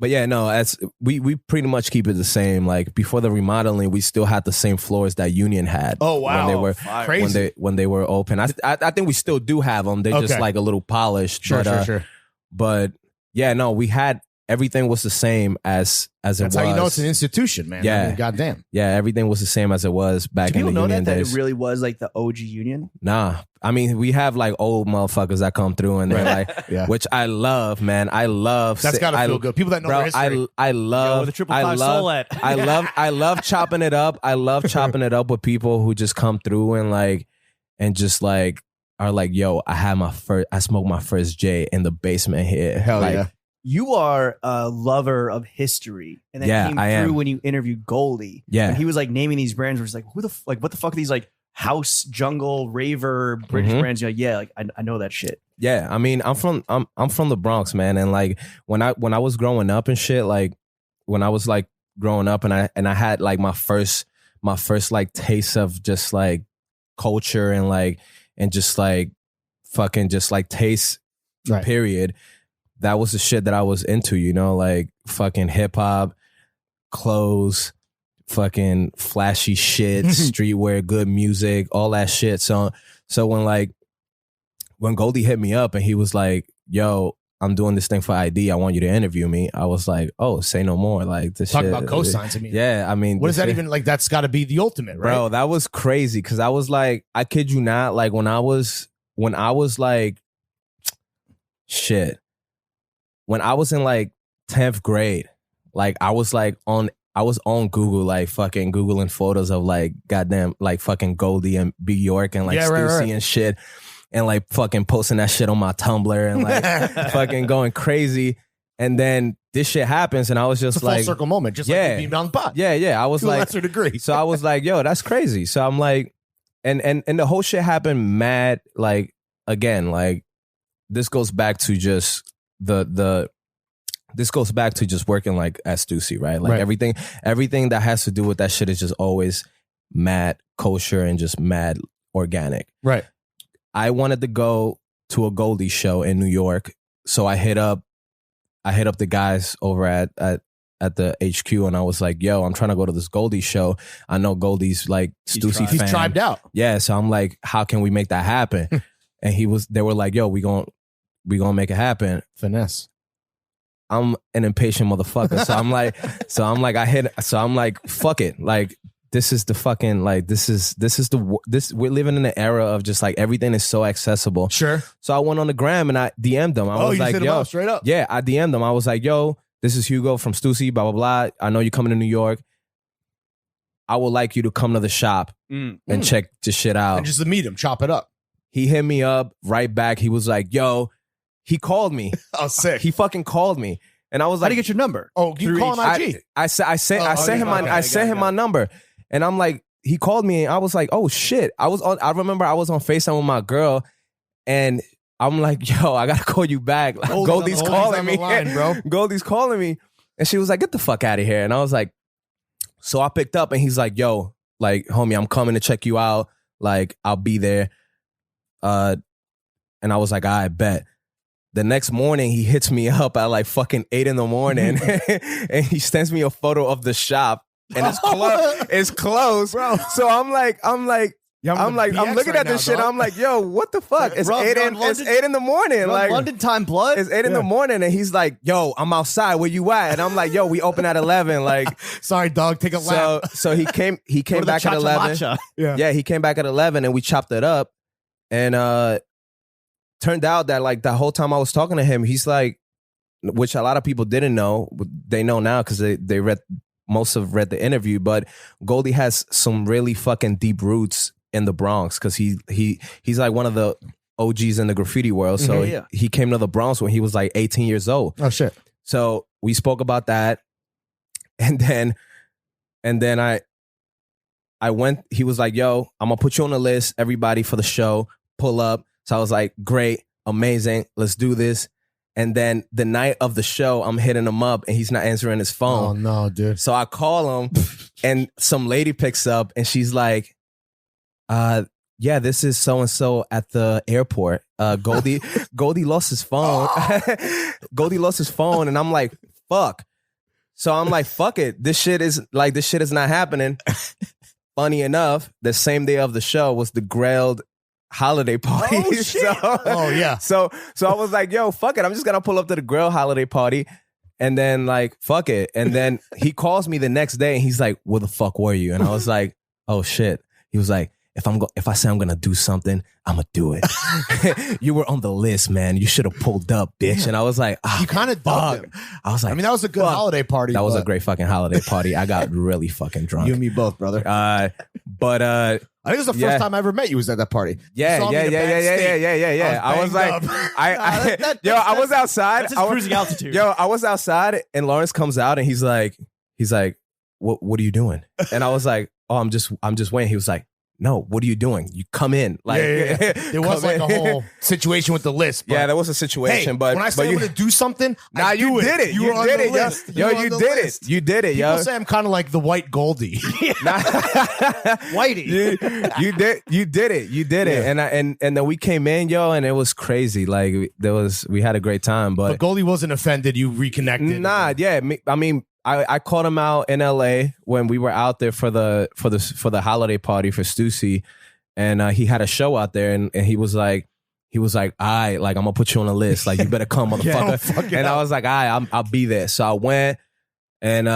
But yeah, no, as we pretty much keep it the same. Like before the remodeling, we still had the same floors that Union had. Oh wow, when they were crazy when they were open. I think we still do have them. They're just like a little polished. Sure. But yeah, no, we had everything was the same as it was. That's how you know it's an institution, man. Yeah, I mean, goddamn. Yeah, everything was the same as it was back in the Union days. That it really was like the OG Union? Nah. I mean, we have like old motherfuckers that come through and they're like, which I love, man. I love. That's gotta feel good. People that know history. I love. The 555 I love chopping it up. I love chopping it up with people who just come through and just like are like, yo, I smoked my first J in the basement here. Hell like, yeah. You are a lover of history, and that came through when you interviewed Goldie. Yeah, and he was like naming these brands. Where it's like, what the fuck are these like house, jungle, raver, British brands? You're like, I know that shit. Yeah, I mean, I'm from the Bronx, man, and like when I was growing up and shit, like when I was like growing up, and I had like my first like taste of just like culture and just like fucking just like taste, period. That was the shit that I was into, you know, like fucking hip hop, clothes, fucking flashy shit, streetwear, good music, all that shit. So when Goldie hit me up and he was like, yo, I'm doing this thing for ID. I want you to interview me. I was like, oh, say no more. Like this Talk shit. about cosigns. I mean, yeah, I mean, what is that even like? That's got to be the ultimate, right? Bro, that was crazy. Cause I was like, I kid you not, like when I was like, shit. when I was in like 10th grade, like I was on Google, like fucking Googling photos of like goddamn like fucking Goldie and Bjork and like Stüssy and shit, and like fucking posting that shit on my Tumblr and like fucking going crazy. And then this shit happens, and I was just it's a like, full circle moment, just like being on the pot. Yeah. I was to a like, lesser degree. So I was like, yo, that's crazy. So I'm like, and the whole shit happened mad. Like again, like this goes back to just this goes back to just working like at Stüssy, right? Like everything that has to do with that shit is just always mad kosher and just mad organic. Right. I wanted to go to a Goldie show in New York, so I hit up the guys over at the HQ, and I was like, yo, I'm trying to go to this Goldie show. I know Goldie's like Stüssy fan. He's tribed out. Yeah, so I'm like, how can we make that happen? And they were like, yo, we gonna make it happen. Finesse. I'm an impatient motherfucker. So I'm like, fuck it. Like, this is the fucking, like, we're living in an era of just like everything is so accessible. Sure. So I went on the gram and I DM'd them. I was like, yo, straight up. Yeah, I DM'd them. I was like, yo, this is Hugo from Stüssy, blah, blah, blah. I know you're coming to New York. I would like you to come to the shop and check this shit out. And just to meet him, chop it up. He hit me up right back. He was like, yo, he called me. Oh, sick. He fucking called me. And I was like, how do you get your number? Oh, you call him IG? I sent him my number. And I'm like, he called me and I was like, oh shit. I remember I was on FaceTime with my girl and I'm like, yo, I gotta call you back. Like, Goldie's calling me. Line, bro. Goldie's calling me. And she was like, get the fuck out of here. And I was like, so I picked up and he's like, yo, like, homie, I'm coming to check you out. Like, I'll be there. And I was like, I bet. The next morning, he hits me up at like fucking 8 a.m. and he sends me a photo of the shop and it's closed. Bro. So I'm looking at this shit. I'm like, yo, what the fuck? It's 8 in the morning. Like London time blood. It's 8 in the morning, and he's like, yo, I'm outside. Where you at? And I'm like, yo, we open at 11. Like, sorry, dog, take a lap. So he came back at 11. Yeah, he came back at 11, and we chopped it up. And turned out that like the whole time I was talking to him, he's like, which a lot of people didn't know, they know now because they read the interview. But Goldie has some really fucking deep roots in the Bronx because he's like one of the OGs in the graffiti world. So he came to the Bronx when he was like 18 years old. Oh shit! So we spoke about that, and then I went. He was like, "Yo, I'm gonna put you on the list, everybody for the show. Pull up." So I was like, great, amazing, let's do this. And then the night of the show, I'm hitting him up and he's not answering his phone. Oh no, dude. So I call him and some lady picks up and she's like, yeah, this is so-and-so at the airport. Goldie lost his phone. Goldie lost his phone. And I'm like, fuck. So I'm like, fuck it. This shit is not happening. Funny enough, the same day of the show was the grilled holiday party. Oh shit. So I was like, yo, fuck it. I'm just gonna pull up to the grill holiday party. And then like, fuck it. And then he calls me the next day and he's like, where the fuck were you? And I was like, oh shit. He was like, if I say I'm gonna do something, I'm gonna do it. You were on the list, man. You should have pulled up, bitch. And I was like, you kind of fuck. him. I was like, I mean, that was a good holiday party. That was a great fucking holiday party. I got really fucking drunk. You and me both, brother. But I think it was the first time I ever met you was at that party. Yeah. I was like, I was outside. That's his cruising altitude. Yo, I was outside and Lawrence comes out and he's like, what are you doing? And I was like, oh, I'm just waiting. He was like, no, what are you doing? You come in. Like, there was like a whole situation with the list. But, yeah, there was a situation. Hey, but when I say I'm going to do something, nah, you did it. You did it, yo. Yo, you did it. You did it, yo. People say I'm kind of like the white Goldie. Whitey. You did it. You did it. And then we came in, yo, and it was crazy. Like we had a great time. But Goldie wasn't offended. You reconnected. Nah, yeah. I mean, I called him out in LA when we were out there for the holiday party for Stüssy, and he had a show out there, and he was like, I'm gonna put you on the list, like you better come, motherfucker. And I was like, I'll be there. So I went, and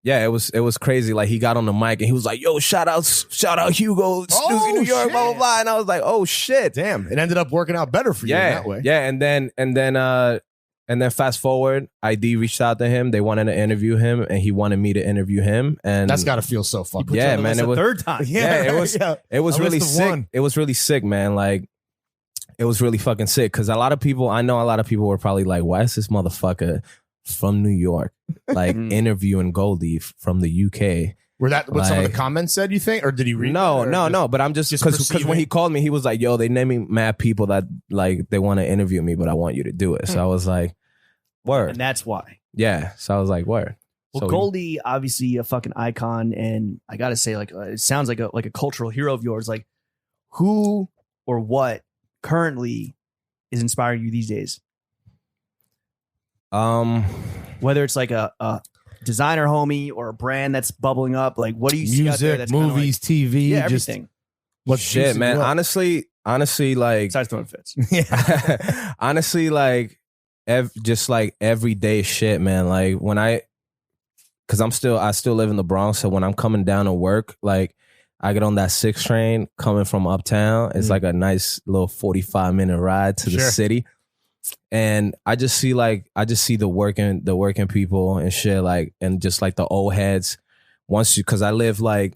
it was crazy. Like he got on the mic and he was like, yo, shout out Hugo, Stüssy, New York, blah blah blah. And I was like, oh shit, damn, it ended up working out better for you in that way. Yeah, and then And then fast forward, ID reached out to him. They wanted to interview him, and he wanted me to interview him. And That's got to feel so fucking. Yeah, man. It was third time. Yeah, it was really sick. One. It was really sick, man. Like, it was really fucking sick because I know a lot of people were probably like, why is this motherfucker from New York like interviewing Goldie from the UK? Were that what some of the Like- comments said? You think, or did he read? No. But I'm just because when perceiving? he called me, he was like, "Yo, they named me mad people that like they want to interview me, but I want you to do it." So I was like, "Word." And that's why. Yeah. So I was like, "Word." Well, So Goldie, obviously a fucking icon, and I gotta say, like, it sounds like a cultural hero of yours. Like, who or what currently is inspiring you these days? Whether it's like a designer homie or a brand that's bubbling up, like, what do you see out there music, that's kinda movies, TV, like, just everything what shit, man. Honestly, like, besides throwing fits? honestly, like, just like everyday shit, man. Like when because I still live in the Bronx, so when I'm coming down to work, like I get on that 6 train coming from Uptown. It's like a nice little 45-minute ride to the city, and I just see the working people and shit, like, and just like the old heads. Because I live like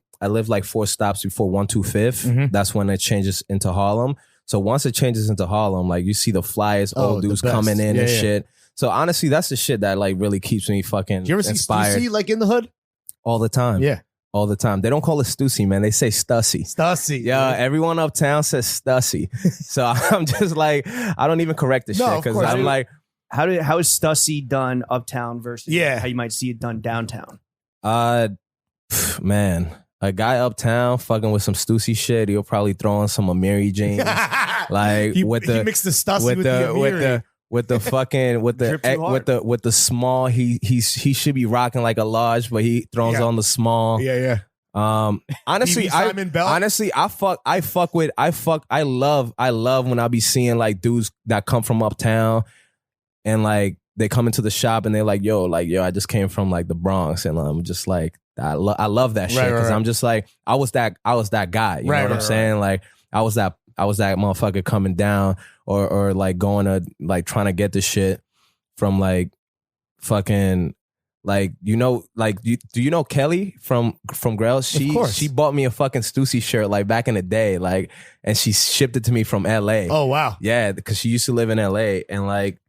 4 stops before 125th. That's when it changes into Harlem. So once it changes into Harlem, like you see the flyest old dudes coming in and shit. So honestly, that's the shit that like really keeps me fucking Do you ever inspired. see Stüssy like in the hood? All the time. Yeah. All the time. They don't call it Stüssy, man. They say Stüssy. Stüssy. Yeah, everyone uptown says Stüssy. So I'm just like, I don't even correct the shit of because course. I'm like, How is Stüssy done uptown versus Yeah. how you might see it done downtown? man, a guy uptown fucking with some Stüssy shit, he'll probably throw on some Amiri jeans. Like he with the mixed the Stüssy with the Amiri. with the fucking with Drip too hard. with the small, he should be rocking like a large, but he throws on the small. Yeah. Honestly, BB Simon Bell? I love when I be seeing like dudes that come from uptown and like they come into the shop and they're like, yo, I just came from like the Bronx, and I'm just like, I love that shit because I'm just like, I was that guy. You know what I'm saying? Like I was that motherfucker coming down or like going to like trying to get the shit from like fucking like, you know, like do you know Kelly from Grail? She bought me a fucking Stüssy shirt like back in the day, like, and she shipped it to me from LA. Oh wow. Yeah, because she used to live in LA, and like,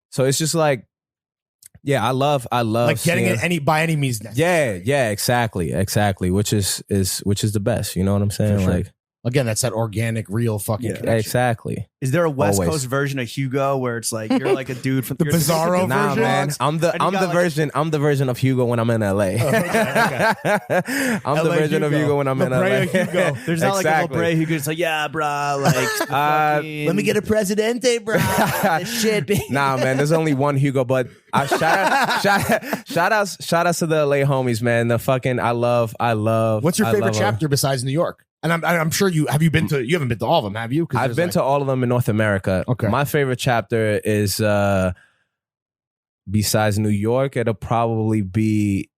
so it's just like, yeah, I love Like getting seeing, it by any means necessary. yeah, exactly, which is the best. You know what I'm saying? For sure. Like, Again, that's that organic, real fucking connection. exactly. Is there a West Always. Coast version of Hugo where it's like you're like a dude from The Bizarro Nah, version? man. I'm the version of Hugo when I'm in LA. okay. I'm the LA version of Hugo. Hugo when I'm in La Brea LA. Hugo. There's not like a Bray who goes like, yeah, brah, like Let me get a Presidente, bro. shit, baby. Nah, man. There's only one Hugo, but shout outs to the LA homies, man. The fucking I love. What's your I favorite love chapter besides New York? And I'm sure you haven't been to all of them, have you? I've been to all of them in North America. Okay. My favorite chapter is besides New York, it'll probably be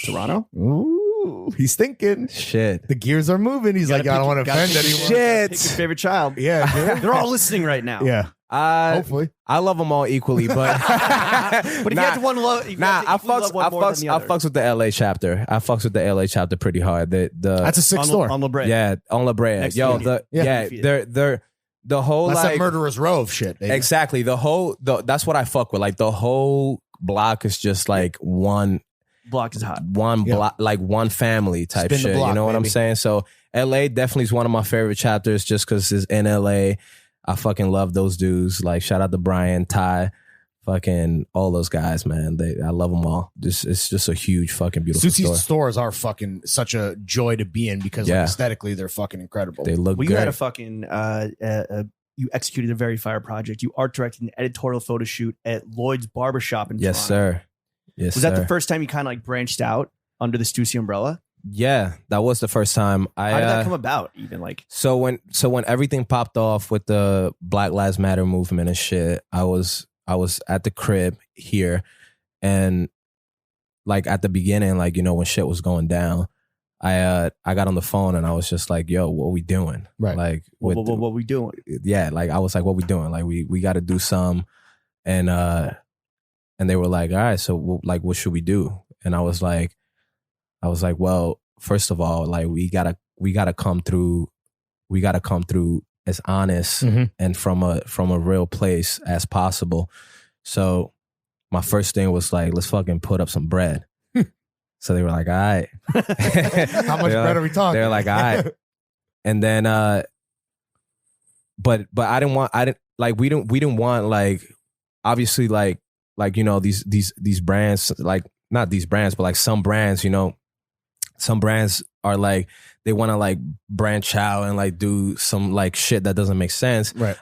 Toronto? Ooh, he's thinking. shit. The gears are moving. He's like, I don't want to offend anyone. Pick your favorite child. Yeah, dude. They're all listening right now. Yeah. Hopefully, I love them all equally, but But if you had to one love, I fucks with the LA chapter. I fucks with the LA chapter pretty hard. That's a sick store. on La Brea. Yeah, on La Brea. Next Yo, to they're the whole That's like that Murderer's Row shit. Baby. exactly that's what I fuck with. Like the whole block is just like one Block is hot. block, like one family type Spin the shit. block, You know what I'm baby. saying? So LA definitely is one of my favorite chapters just because it's in LA. I fucking love those dudes. Like shout out to Brian, Ty, fucking all those guys, man. I love them all. It's just a huge fucking beautiful Stüssy's store. stores are fucking such a joy to be in because like, aesthetically they're fucking incredible. They look Well, you great. had a fucking you executed a very fire project. You art directed an editorial photo shoot at Lloyd's barbershop in Yes, Toronto. sir. Yes, Was sir. that the first time you kind of like branched out under the Stüssy umbrella? Yeah, that was the first time. How did that come about? Even like So when everything popped off with the Black Lives Matter movement and shit, I was at the crib here, and like at the beginning, like, you know, when shit was going down, I got on the phone and I was just like, yo, what we doing? Right. Like what we doing? yeah, like I was like, what we doing? Like we got to do some. and they were like, all right, so like, what should we do? And I was like, well, first of all, like we gotta come through as honest and from a real place as possible. So my first thing was like, let's fucking put up some bread. So they were like, all right. How much bread are we talking? They're like, all right. And then but we didn't want like, obviously like you know, these brands, like not these brands, but like some brands, you know, some brands are like, they want to like branch out and like do some like shit that doesn't make sense. Right.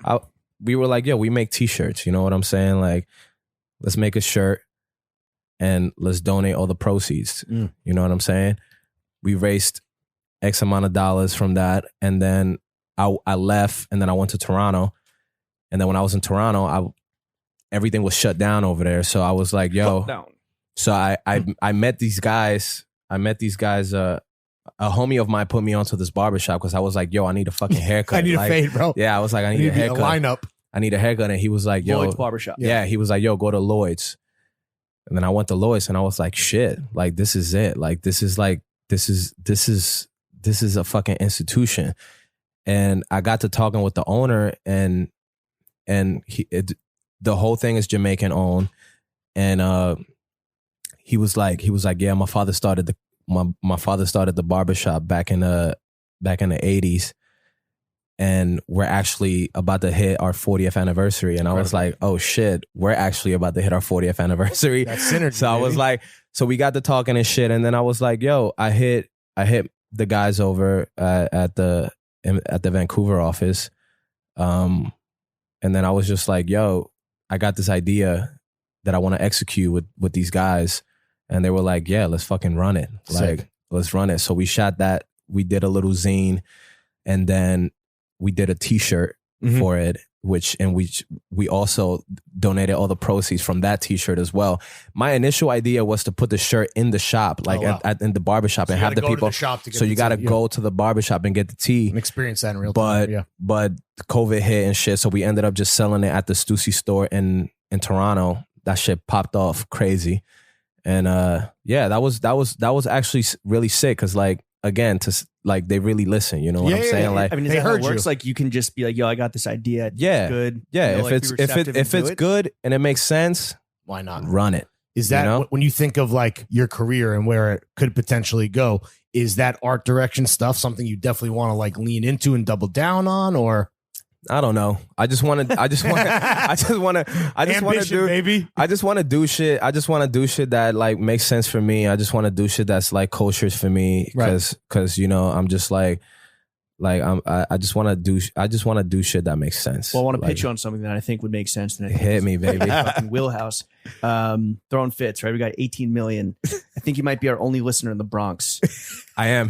We were like, yo, we make t-shirts. You know what I'm saying? Like, let's make a shirt and let's donate all the proceeds. You know what I'm saying? We raised X amount of dollars from that. And then I left, and then I went to Toronto. And then when I was in Toronto, everything was shut down over there. So I was like, yo. So I met these guys. A homie of mine put me onto this barbershop because I was like, yo, I need a fucking haircut. I need like, a fade, bro. Yeah, I was like, I need a haircut. A lineup. I need a haircut. And he was like, yo. Lloyd's Barbershop. Yeah, he was like, yo, go to Lloyd's. And then I went to Lloyd's and I was like, shit, like this is it. Like this is a fucking institution. And I got to talking with the owner, and the whole thing is Jamaican owned. And he was like, yeah, my father started the barbershop back in the 80s. And we're actually about to hit our 40th anniversary. And I was like, oh shit, we're actually about to hit our 40th anniversary. That's synergy. So I was like, so we got to talking and shit. And then I was like, yo, I hit the guys over at the Vancouver office. And then I was just like, yo, I got this idea that I want to execute with these guys. And they were like, yeah, let's fucking run it. Sick. Like, let's run it. So we shot that. We did a little zine, and then we did a t-shirt for it, and we also donated all the proceeds from that t-shirt as well. My initial idea was to put the shirt in the shop, like in the barbershop, and have the people. So you got to go to the barbershop and get the tee and experience that in real time. Yeah. But COVID hit and shit, so we ended up just selling it at the Stüssy store in Toronto. That shit popped off crazy, and yeah, that was actually really sick because like, again, like they really listen, you know what I'm saying? Yeah. Like, I mean, is they that how heard it works? you. Like, you can just be like, "Yo, I got this idea. It's good." Yeah. You know, if it's good and it makes sense, why not run it? Is that, you know? when you think of like your career and where it could potentially go? Is that art direction stuff something you definitely want to like lean into and double down on, or? I don't know. I just want to do shit. I just want to do shit that like makes sense for me. I just want to do shit that's like kosher for me. Cause you know, I'm just I just want to do shit that makes sense. Well, I want to like, pitch you on something that I think would make sense. And hit me, baby. Fucking wheelhouse. Throwing fits, right? We got 18 million. I think you might be our only listener in the Bronx. I am.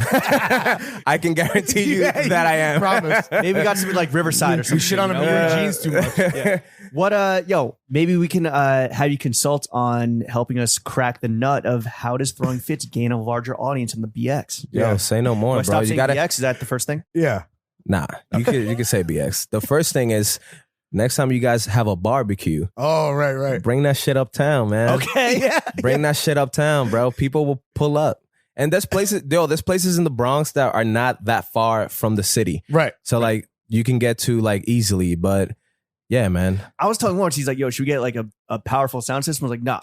I can guarantee you that I am. Promise. Maybe we got something like Riverside or something. You shit on him in your jeans too much. Yeah. What maybe we can have you consult on helping us crack the nut of how does throwing fits gain a larger audience in the BX? Yo, say no more, Do I bro. stop You saying gotta. BX? Is that the first thing? Yeah. Nah, you can say BX. The first thing is, next time you guys have a barbecue, Oh, right. bring that shit uptown, man. Okay. Yeah. Bring that shit uptown, bro. People will pull up. And there's places in the Bronx that are not that far from the city. Right. So like you can get to like easily, but yeah, man. I was telling Lawrence, he's like, yo, should we get like a powerful sound system? I was like, nah.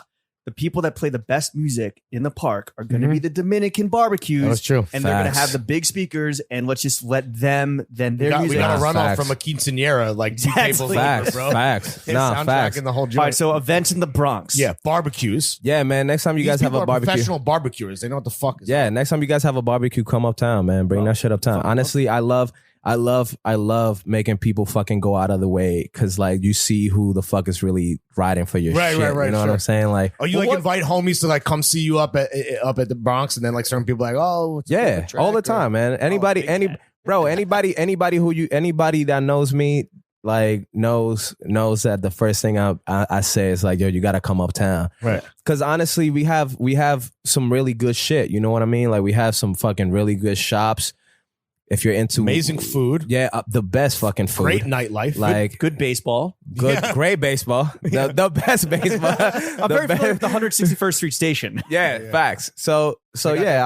The people that play the best music in the park are going to be the Dominican barbecues. That's true. And they're going to have the big speakers, and let's just let them, then their We music. got a run off Facts. from a quinceanera, like Exactly. two tables Facts, over, bro. facts. His Nah, soundtrack facts. and the whole joint. All right, so events in the Bronx. Yeah, barbecues. Yeah, man. Next time you These guys have people a are barbecue. professional barbecuers. They know what the fuck is Yeah, up. next time you guys have a barbecue, come uptown, man. Bring that shit uptown. Honestly, I love making people fucking go out of the way because like you see who the fuck is really riding for your Right, shit. right, You know what sure. I'm saying? Like, Oh, you like invite homies to like come see you up at the Bronx, and then like certain people are like, oh, what's yeah, the track all the or- time, man. Anybody that knows me like knows that the first thing I say is like, yo, you gotta come uptown. Right. Because honestly, we have some really good shit. You know what I mean? Like we have some fucking really good shops. if you're into amazing food, the best fucking food, great nightlife, like good baseball, great baseball, the best baseball. I'm very familiar with the 161st Street Station. Yeah, facts. So I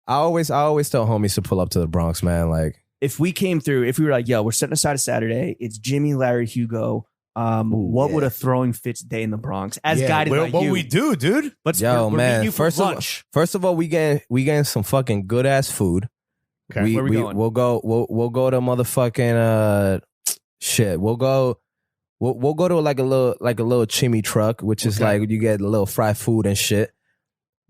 always tell homies to pull up to the Bronx, man. Like if we came through, if we were like, yo, we're setting aside a Saturday, it's Jimmy, Larry, Hugo. What would a throwing fits day in the Bronx as guided by what you? we do, dude? We're man. you for lunch. First of all, we getting some fucking good ass food. Okay, where we going? We'll go to motherfucking shit. We'll go to like a little chimney truck, which is like you get a little fried food and shit.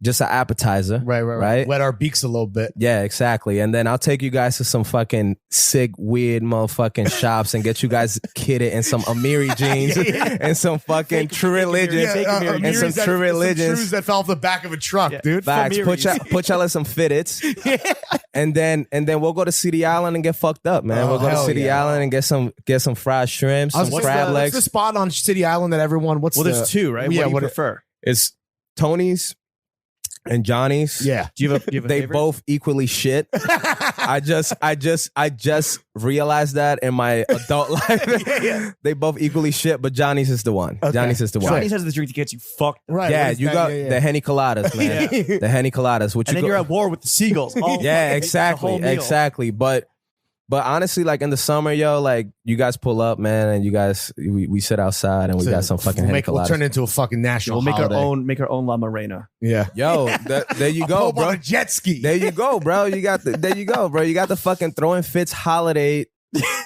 Just an appetizer. Right. Wet our beaks a little bit. Yeah, exactly. And then I'll take you guys to some fucking sick, weird motherfucking shops and get you guys kitted in some Amiri jeans and some fucking True Religion. And some True Religions. Some shoes that fell off the back of a truck, dude. Facts. Put y'all in some fitteds. And then we'll go to City Island and get fucked up, man. We'll go to City Island and get some fried shrimp, some crab legs. What's the spot on City Island that everyone, there's two, right? Yeah, what do you prefer? It's Tony's and Johnny's. Yeah. Do you have a they favorite? both equally shit. I just realized that in my adult life. They both equally shit, but Johnny's is the one. Okay. Johnny's is the one. Johnny's has the drink that gets you fucked. Right. Yeah, you got the Henny Coladas, man. The Henny Coladas. And then you're at war with the seagulls. Yeah, exactly. But honestly, like in the summer, yo, like you guys pull up, man, and you guys we sit outside and we got some fucking Henny Coladas. We'll turn it into a fucking national holiday. Make our own La Morena. Yeah. Yo, there you go, bro. On a jet ski. There you go, bro. You got the fucking Throwing Fits holiday.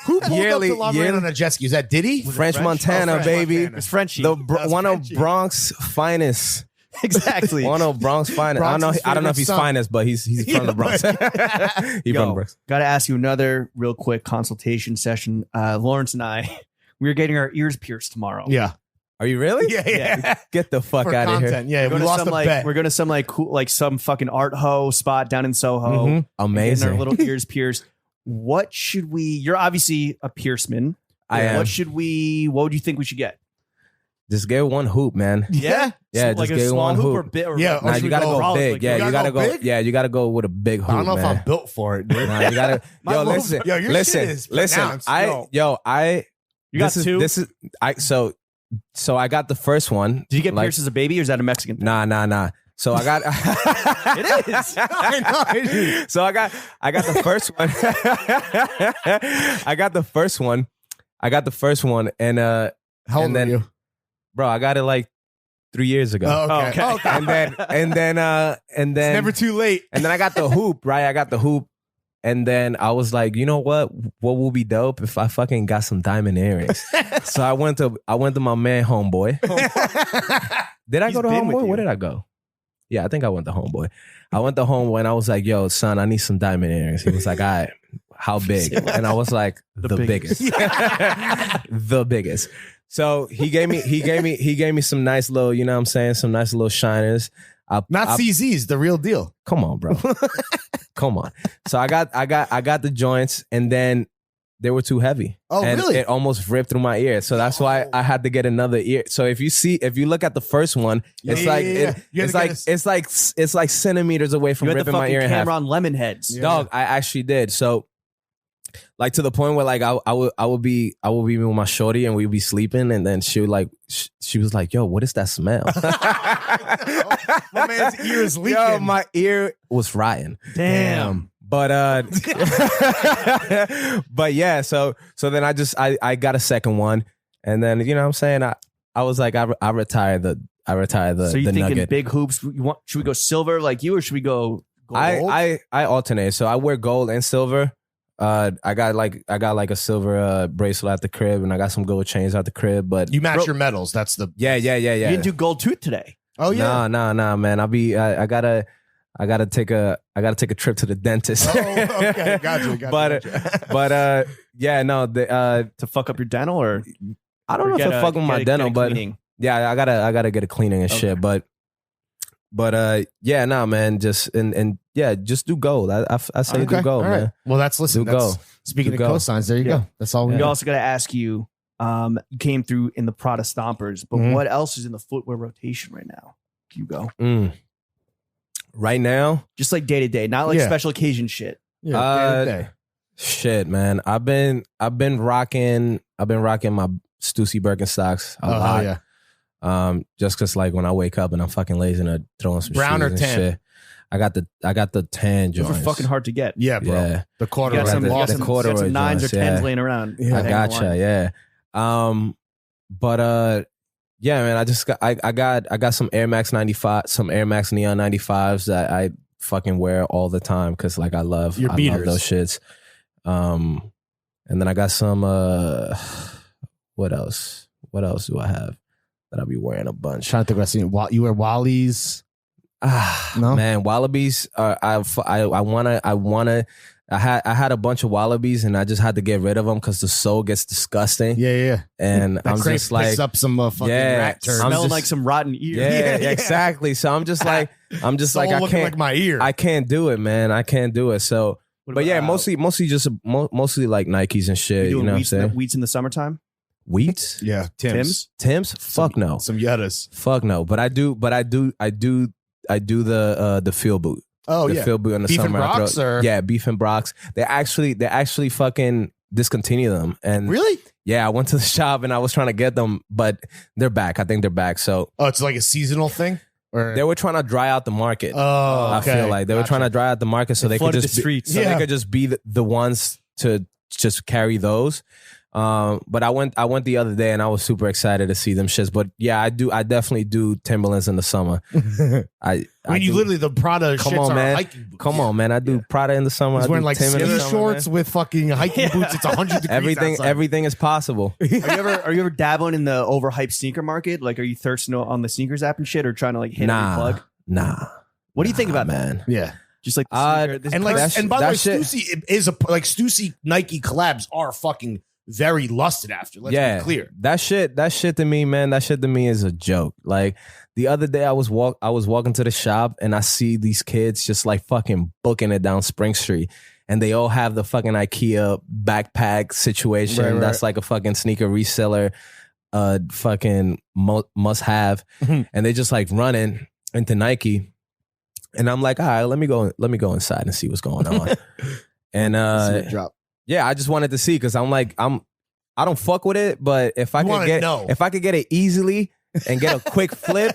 Who pulled up to La Morena on a jet ski? Is that Diddy? French Montana, baby. It's Frenchie. One of Bronx finest. Exactly. One of Bronx finest. I don't know if he's finest, but he's from the Bronx. He's from the Bronx. Got to ask you another real quick consultation session. Lawrence and I, we're getting our ears pierced tomorrow. Yeah. Are you really? Yeah. Get the fuck out of here. Yeah, we lost a bet. We're going to some cool, some fucking art ho spot down in Soho. Mm-hmm. Amazing. Getting our little ears pierced. What should we? You're obviously a pierceman. I am. What would you think we should get? Just get one hoop, man. Yeah, Yeah, so, just get one hoop. or bit. Or Yeah, Nah, you gotta go big. Yeah, you gotta go. big? Yeah, you gotta go with a big hoop. I don't know man. if I'm built for it, dude. Nah, you gotta. Yo, listen. Yo, your shit is pronounced. You got two? This is so I got the first one. Did you get pierced as a baby, or is that a Mexican thing? Nah. So I got It is. I know. So I got the first one. I got the first one and How old and then, are you? bro, I got it like 3 years ago. Oh, okay. Okay. And then It's never too late. and then I got the hoop, right? I got the hoop. And then I was like, you know what? What will be dope if I fucking got some diamond earrings? So I went to my man Homeboy. Did I go to been with Homeboy? you. Where did I go? Yeah, I think I went to Homeboy. I went to Homeboy and I was like, yo, son, I need some diamond earrings. He was like, all right, how big? And I was like, the biggest. The biggest. So he gave me some nice little, you know what I'm saying, some nice little shiners. Not CZ's, the real deal. Come on, bro. Come on. So I got the joints, and then they were too heavy. Oh, and really? It almost ripped through my ear. So that's why I had to get another ear. So if you look at the first one, it's like centimeters away from You had the ripping my ear in half. Cameron lemon heads. Yeah. Dog, I actually did. So like to the point where like I would be with my shorty and we'd be sleeping, and then she was like, yo, what is that smell? My man's ear is leaking. Yo, my ear was rotten. Damn. But but yeah, so then I got a second one, and then you know what I'm saying, I was like I retired the So you the thinking nugget. big hoops? Should we go silver like you, or should we go gold? I alternate, so I wear gold and silver. I got like a silver bracelet at the crib, and I got some gold chains at the crib. But You match your medals. That's the yeah. You didn't do gold tooth today. Oh yeah. Nah, man. I gotta take a trip to the dentist. Oh, okay. Gotcha. But yeah, no, To fuck up your dental, or I don't know if it fuck with my dental, but yeah, I gotta get a cleaning and shit. But yeah, nah, man, just and yeah, just do gold. I say do gold, all right. man. Well, that's Do gold. Speaking Do of gold. cosigns, there you Yeah. go. That's all we We got. also got to ask you. You came through in the Prada Stompers, but Mhm. what else is in the footwear rotation right now, Hugo? Right now, Just like day to day, not like Yeah. special occasion shit. Yeah, day. Shit, man. I've been rocking my Stüssy Birkenstocks a lot. Yeah. Just cause like when I wake up and I'm fucking lazy and throwing some Brown shoes or and tan? shit. I got the tan Those joints. are fucking hard to get. Yeah, bro. Yeah. The You corduroy. got some, the you got some, you corduroy got some 9s or joints, 10s yeah. laying around. Yeah. I gotcha, yeah. But yeah, man, I got some Air Max 95, some Air Max Neon 95s that I fucking wear all the time because like I love Your love beaters. those shits. And then I got some what else do I have that I'll be wearing a bunch? Trying to think. I seen you wear Wally's. No? Man, Wallabies are I had a bunch of Wallabies and I just had to get rid of them because the sole gets disgusting. Yeah. And That I'm crepe just like picks up some fucking rat turds. I'm Smelling just- like some rotten ears. yeah, exactly. So I'm just like Soul I looking can't like my ear. I can't do it, man. I can't do it. So What but yeah, about- mostly like Nikes and shit. You You doing know what I'm wheats, saying? wheats in the summertime? Wheats? Yeah, Tim's? Tim's? Fuck no. Some Yettas. Fuck no. But I do the field boot. Oh The yeah. field boot in the Beef and summer. I Brox, throw- or- Yeah, beef and Brox. They actually fucking discontinue them. And Really? yeah, I went to the shop and I was trying to get them, but they're back. I think they're back. So Oh, it's like a seasonal thing. Or they were trying to dry out the market. oh, I okay. feel like they were trying to dry out the market so they could flooded just the streets. so Yeah. they could just be the ones to just carry those. But I went the other day and I was super excited to see them shits. But yeah, I definitely do Timberlands in the summer. I mean, you do- literally the Prada Come shits on, are man. hiking boots. Come on, man. I do Prada in the summer. He's I do wearing like Tim in the skinny summer, shorts man. with fucking hiking boots. It's 100 degrees outside. Everything is possible. Are you ever dabbling in the overhyped sneaker market? Like, are you thirsting on the sneakers app and shit, or trying to like hit every plug? Nah. What do you think about that? man? Yeah. Just like the sneaker, this And like, That and by the that way, shit- Stüssy is like Stüssy Nike collabs are fucking very lusted after. Let's be clear. That shit to me, man, that shit to me is a joke. Like the other day I was walking to the shop and I see these kids just like fucking booking it down Spring Street. And they all have the fucking IKEA backpack situation. Right. That's like a fucking sneaker reseller fucking must have. And they just like running into Nike. And I'm like, all right, let me go inside and see what's going on. And Drop. yeah, I just wanted to see because I don't fuck with it, but if I You could wanna get know. if I could get it easily and get a quick flip,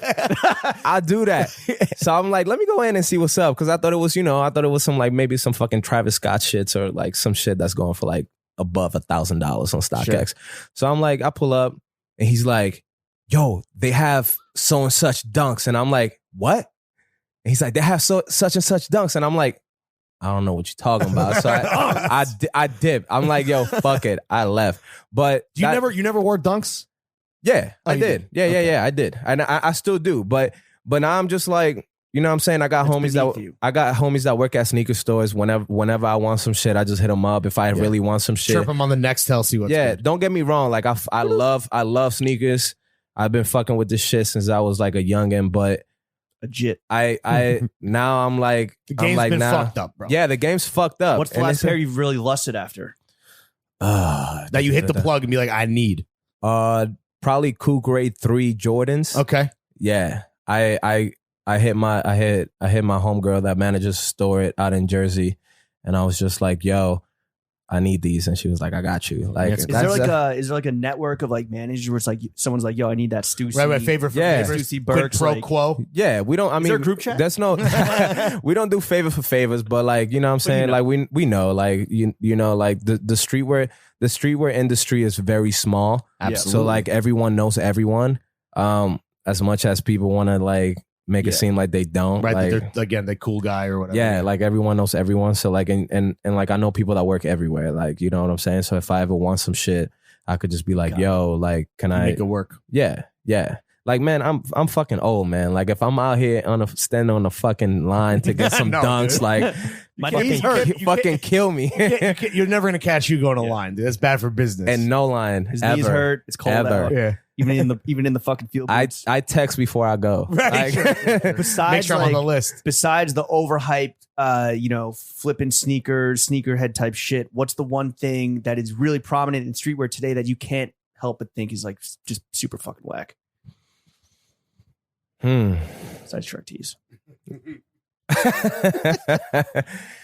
I'll do that. So I'm like, let me go in and see what's up because I thought it was some like maybe some fucking Travis Scott shits or like some shit that's going for like above $1,000 on StockX. So I'm like, I pull up and he's like, yo, they have so and such dunks, and I'm like, what? And he's like, they have such and such dunks, and I'm like, I don't know what you're talking about. So I dipped. I'm like, yo, fuck it. I left. But You never wore dunks? Yeah, Oh, I you did. did? Okay. Yeah, I did. And I still do. But now I'm just like, you know what I'm saying? I got It's homies beneath you. that work at sneaker stores. Whenever I want some shit, I just hit them up. If I really want some shit. Chirp them on the next tell, see what's Yeah, good. don't get me wrong. Like I love sneakers. I've been fucking with this shit since I was like a youngin', but legit. I now I'm like The game's been fucked up, bro. Yeah, the game's fucked up. What's the And last it's- pair you've really lusted after? That you hit the plug and be like, I need. Probably Cool Grade 3 Jordans. Okay. Yeah. I hit my homegirl that manages a store out in Jersey, and I was just like, yo, I need these, and she was like, I got you. Like, Is Is there like a network of like managers where it's like someone's like, yo, I need that Stüssy. Right, favorite for Yeah. favors. Stüssy Quid Birks, pro like- quo. yeah, we don't. I Is mean, there a group chat? That's no. We don't do favor for favors, but like, you know what I'm saying? know. Like we know, like you know, like the streetwear industry is very small. Absolutely. So like everyone knows everyone. As much as people want to like make it seem like they don't. Right. Like, That they're, again, the cool guy or whatever. yeah, like everyone knows everyone. So like, and like I know people that work everywhere. Like, you know what I'm saying? So if I ever want some shit, I could just be like, yo, like, can I make it work. Yeah. Like, man, I'm fucking old, man. Like, if I'm out here standing on a fucking line to get some No, dunks, dude. like, My He's hurt. You fucking kill me. You're never gonna catch you going to line, dude. That's bad for business. And no line. His ever, knees hurt. It's cold ever. out. yeah. Even in the fucking field. boots. I text before I go. Right. Like- Besides, Make sure I'm on the list. besides the overhyped, flipping sneakers, sneakerhead type shit, what's the one thing that is really prominent in streetwear today that you can't help but think is like just super fucking whack? Besides Shrek tees.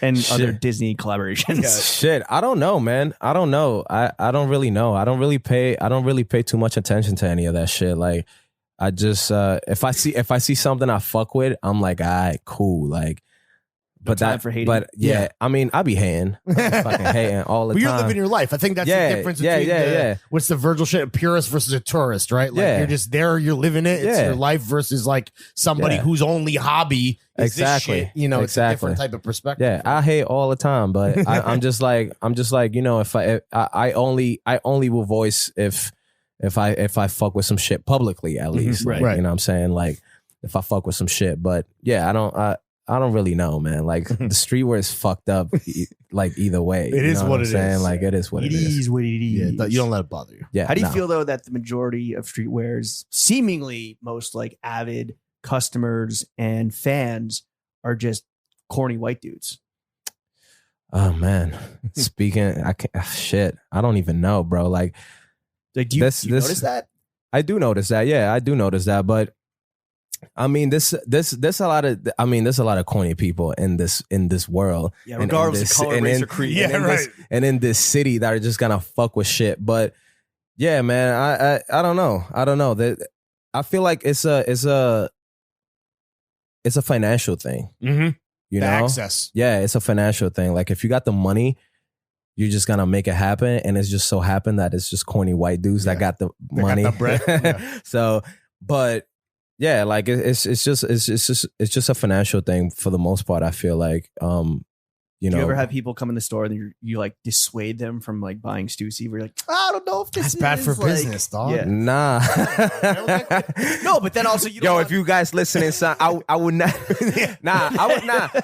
and Shit. other Disney collaborations. Shit, I don't know, man. I don't know. I don't really know. I don't really pay too much attention to any of that shit. Like, I just if I see something I fuck with, I'm like, all right, cool. Like, but time for hating. But yeah, I mean, I be hating, fucking hating all the But time. you're living your life. I think that's the difference between what's the Virgil shit, a purist versus a tourist, right? Like you're just there, you're living it. It's your life versus like somebody whose only hobby is this shit. You know, it's a different type of perspective. Yeah, I hate all the time, but I'm just like, you know, if I only will voice if I fuck with some shit publicly, at least. Right. You know what I'm saying? Like, if I fuck with some shit. But yeah, I don't really know, man. Like, the streetwear is fucked up, like, either way. It is what it saying? is. Like, it is what it is. It is what it is. Yeah, you don't let it bother you. Yeah. How do you feel though that the majority of streetwear's seemingly most like avid customers and fans are just corny white dudes? Oh man, speaking, shit, I don't even know, bro. Like do you notice that? I do notice that. Yeah, I do notice that. But I mean, there's a lot of corny people in this world. Yeah, regardless of color, race, or creed. And in this city that are just gonna fuck with shit. But yeah, man, I don't know. That I feel like it's a financial thing. Mm-hmm. You know, access. Yeah, it's a financial thing. Like, if you got the money, you're just gonna make it happen, and it's just so happened that it's just corny white dudes that got the money. Got the bread. Yeah. So, but yeah, like it's just a financial thing for the most part. I feel like, you know, do you ever have people come in the store and you like dissuade them from like buying Stüssy? We're like, I don't know if this That's bad for like, business, dog. Yeah. Nah. No, but then also Yo, if you guys listening, son, I would not. Nah, I would not.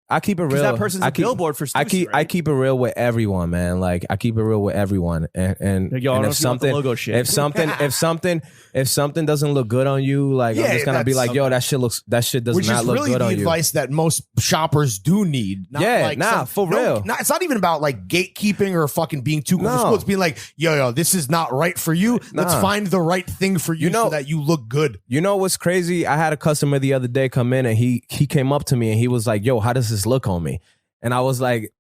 I keep it real. That person's a billboard for Stüssy, I keep it real with everyone, man. Like, I keep it real with everyone. And if something, logo shit. if something doesn't look good on you, like, I'm just gonna be like, yo, that shit does not look good on you. Which is really the advice that most shoppers do need. Not for real. It's not even about like gatekeeping or fucking being too cool for school. It's being like, yo, this is not right for you. Let's find the right thing for you, so that you look good. You know what's crazy? I had a customer the other day come in, and he came up to me and he was like, yo, how does this look on me? And I was like,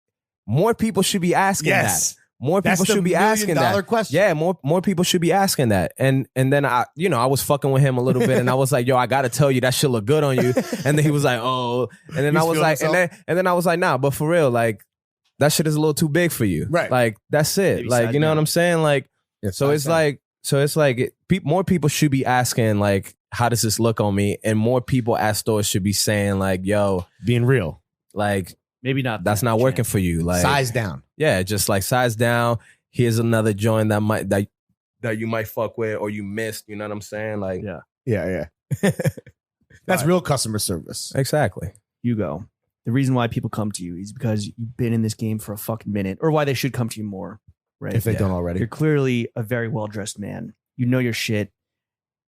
more people should be asking that. More people should be asking that. Question. Yeah, more people should be asking that. And then I was fucking with him a little bit, and I was like, yo, I gotta tell you, that shit look good on you. And then he was like, oh. And then I was like, and then I was like, nah, but for real, like, that shit is a little too big for you. Right. Like, that's it. Maybe like, you know what I'm saying? Like, so it's like more people should be asking, like, how does this look on me? And more people at stores should be saying, like, yo, being real. Like, maybe not. That's not working for you. Like, size down. Yeah, just like size down. Here's another joint that you might fuck with or you missed. You know what I'm saying? Like, yeah. That's real customer service. Exactly. Hugo, the reason why people come to you is because you've been in this game for a fucking minute, or why they should come to you more. Right? If they don't already. You're clearly a very well dressed man. You know your shit.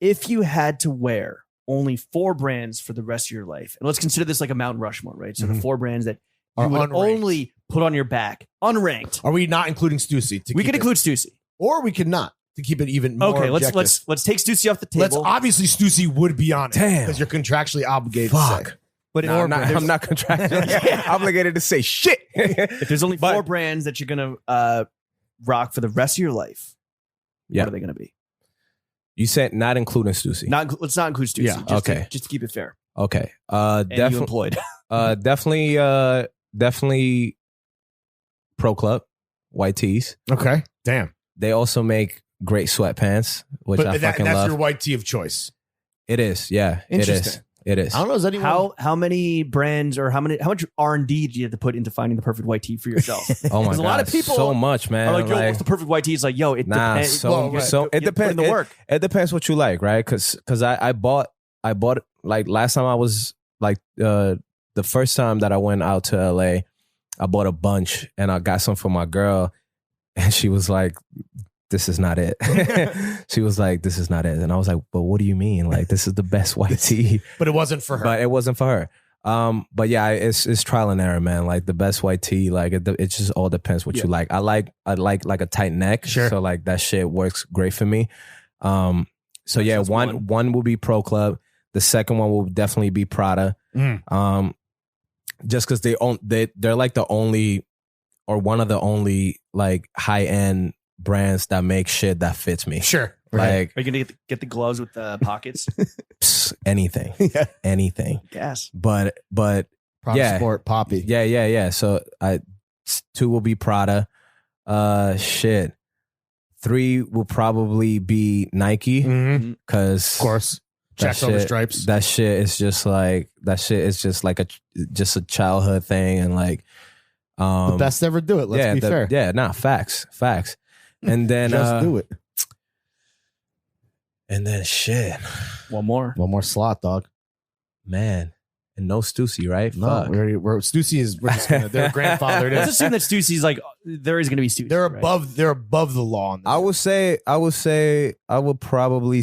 If you had to wear only 4 brands for the rest of your life, and let's consider this like a Mount Rushmore, right? So the 4 brands that you would only put on your back, unranked. Are we not including Stüssy? We could include Stüssy, or we could not, to keep it even more. Okay, objective. let's take Stüssy off the table. Obviously Stüssy would be on it. Damn. Because you're contractually obligated to say. But I'm not contractually obligated to say shit. If there's only 4 brands that you're gonna rock for the rest of your life, what are they gonna be? You said not including Stüssy. Let's not include Stüssy. Yeah. Just to keep it fair. Okay. Definitely employed. Definitely Pro Club white tees. Okay. Damn. They also make great sweatpants, which I fucking love. That's your white tee of choice. It is. Yeah. Interesting. It is. I don't know. Is anyone how many brands or how much R&D do you have to put into finding the perfect white tee for yourself? Oh my god, a lot of people so much, man. are like, yo, what's the perfect white tee? It's like, yo, it depends. So it depends. The work. It depends what you like, right? Because I bought like last time I was like the first time that I went out to LA, I bought a bunch and I got some for my girl, and she was like, this is not it. She was like, this is not it. And I was like, but what do you mean? Like, this is the best white tee. But it wasn't for her. But it wasn't for her. But yeah, it's trial and error, man. Like the best white tee, like it just all depends what you like. I like a tight neck. Sure. So like that shit works great for me. So yeah, one will be Pro Club. The second one will definitely be Prada. Just because they're like the only or one of the only like high end brands that make shit that fits me. Sure. Like, Are you gonna get the gloves with the pockets? anything, anything. Yes. But Prada yeah. Sport, Poppy. yeah. So 2 will be Prada. Shit. 3 will probably be Nike because Of course. Checks over stripes. That shit is just like a childhood thing and like The best ever do it. Let's be fair. Yeah, nah, facts. And then Just do it. And then shit. One more slot, dog. Man. And no Stüssy, right? No, Fuck. we're Stüssy is their grandfather. Let's assume that Stüssy's like there is going to be Stüssy. They're right? above the law. I would probably say I would probably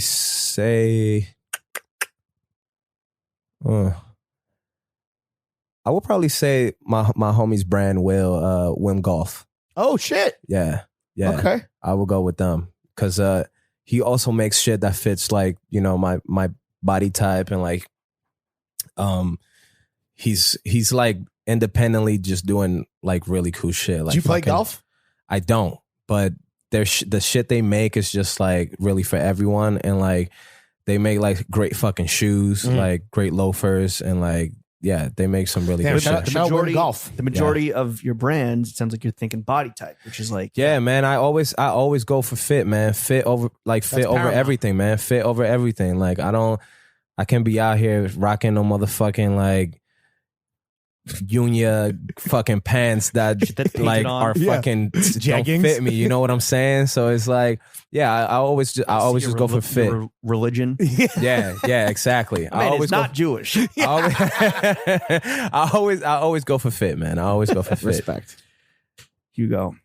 say my homie's brand Wim Golf. Oh shit. Yeah. Okay. I will go with them because he also makes shit that fits like, you know, my body type and like he's like independently just doing like really cool shit. Like, do you play golf? I don't, but the shit they make is just like really for everyone, and like they make like great fucking shoes, like great loafers, and like yeah, they make some really good shit. The majority of your brand, it sounds like you're thinking body type, which is like man. I always go for fit, man. Fit over everything, man. Fit over everything. Like I can't be out here rocking no motherfucking like Unia fucking pants that like are fucking don't fit me. You know what I'm saying? So it's like, yeah, I always just go for fit. Religion. Yeah, exactly. I always not Jewish. I always go for fit, man. I always go for fit. Respect. Hugo,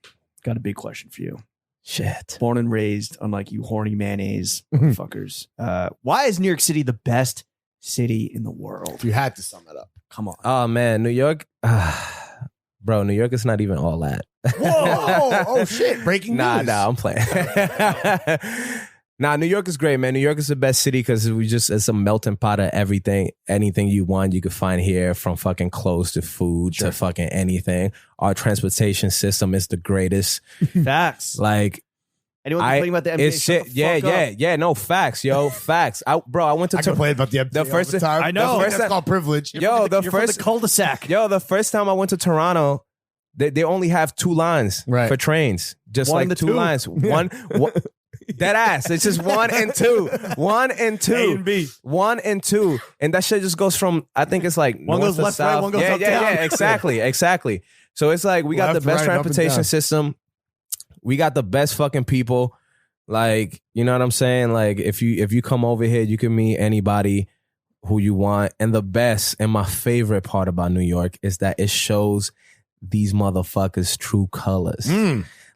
got a big question for you. Shit. Born and raised, unlike you horny mayonnaise motherfuckers. Why is New York City the best city in the world? If you had to sum it up. Come on. Oh man, New York. Bro, New York is not even all that. Whoa! Oh shit! Breaking news. Nah, I'm playing. Nah, New York is great, man. New York is the best city because it's a melting pot of everything. Anything you want, you can find here, from fucking clothes to food to fucking anything. Our transportation system is the greatest. Facts. Like, anyone complaining about the NBA? It's shit. Yeah. No, facts, yo, facts. I went to. I complain about the NBA the first all the time. I know. That's called privilege. You're from the cul-de-sac. Yo, the first time I went to Toronto, they only have 2 lines for trains. Just One like and 2 2. lines. One dead ass. It's just 1 and 2. 1 and 2. A and B. 1 and 2. And that shit just goes from, I think it's like one north goes to left, south. right, one goes up, yeah, down. exactly. So it's like we got Left, the best right, up and transportation down. system. We got the best fucking people. Like, you know what I'm saying? Like, if you come over here, you can meet anybody who you want. And the best and my favorite part about New York is that it shows these motherfuckers' true colors.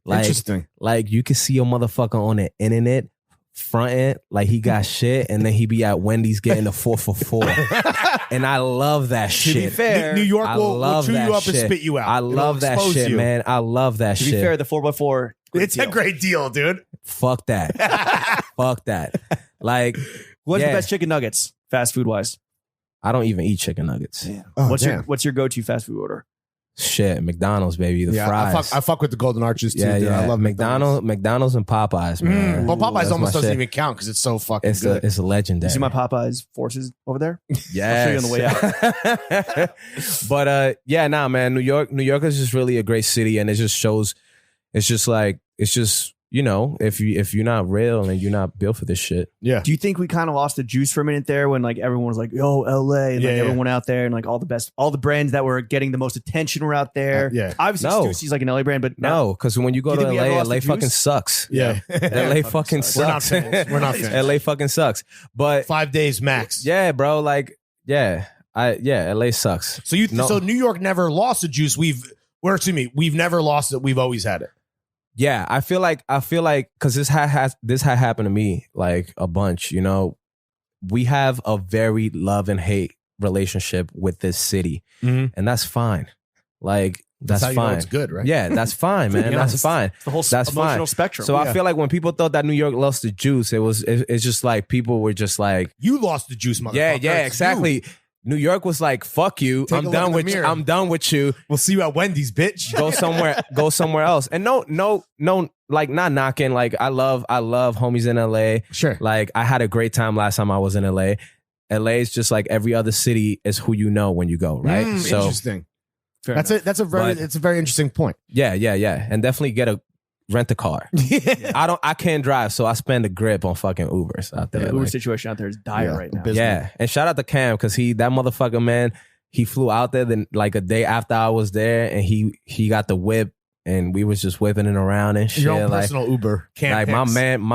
Like, Interesting. Like, you can see a motherfucker on the internet fronting like he got shit, and then he be at Wendy's getting a 4 for $4. And I love that shit. To be fair, New York will chew you up shit. and spit you out. I love that shit, man. I love that to shit. be fair, the 4x4. It's a great deal, dude. Fuck that. Fuck that. Like, What's the best chicken nuggets, fast food wise? I don't even eat chicken nuggets. Yeah. Oh, What's your go-to fast food order? Shit, McDonald's, baby. The fries. I fuck with the Golden Arches too. Yeah, dude. yeah. I love McDonald's and Popeyes, man. Well, Popeyes That's almost my doesn't shit. even count because it's so fucking It's good. a legendary. You see my Popeyes forces over there? Yes. I'll show you on the way out. But yeah, nah, man. New York is just really a great city, and it just shows. It's just you know, if you're not real and you're not built for this shit. Yeah. Do you think we kind of lost the juice for a minute there when like everyone was like, "Yo, LA," and like everyone out there and like all the brands that were getting the most attention were out there? Yeah. Obviously, No. Stüssy's like an LA brand, but No, because when you go You to think we had LA, lost LA the fucking juice? Yeah. sucks. LA fucking We're not sucks. fans. We're not fans. LA fucking sucks. But 5 days max. yeah, bro, like LA sucks. So so New York never lost the juice. We've never lost it. We've always had it. Yeah, I feel like because this had happened to me like a bunch. You know, we have a very love and hate relationship with this city, and that's fine. Like that's how you fine. know it's good, right? Yeah, that's fine, man. That's fine. the whole That's emotional fine. spectrum. So I feel like when people thought that New York lost the juice, it's just like people were just like, You lost the juice, motherfucker. yeah, It's exactly. you. New York was like, fuck you. Take a I'm look done in the with mirror. I'm done with you. We'll see you at Wendy's, bitch. Go somewhere else. And no, like not knocking. Like I love homies in LA. Sure. Like I had a great time last time I was in LA. LA is just like every other city is who you know when you go, right? So interesting. Fair That's enough. it. That's a very. But- It's a very interesting point. yeah, and definitely rent a car. I can't drive, so I spend a grip on fucking Ubers out there. The Uber like- situation out there is dire right now. yeah, and shout out to Cam because that motherfucker, man, he flew out there then like a day after I was there, and he got the whip, and we was just whipping it around and shit. Your own like, personal Uber. like my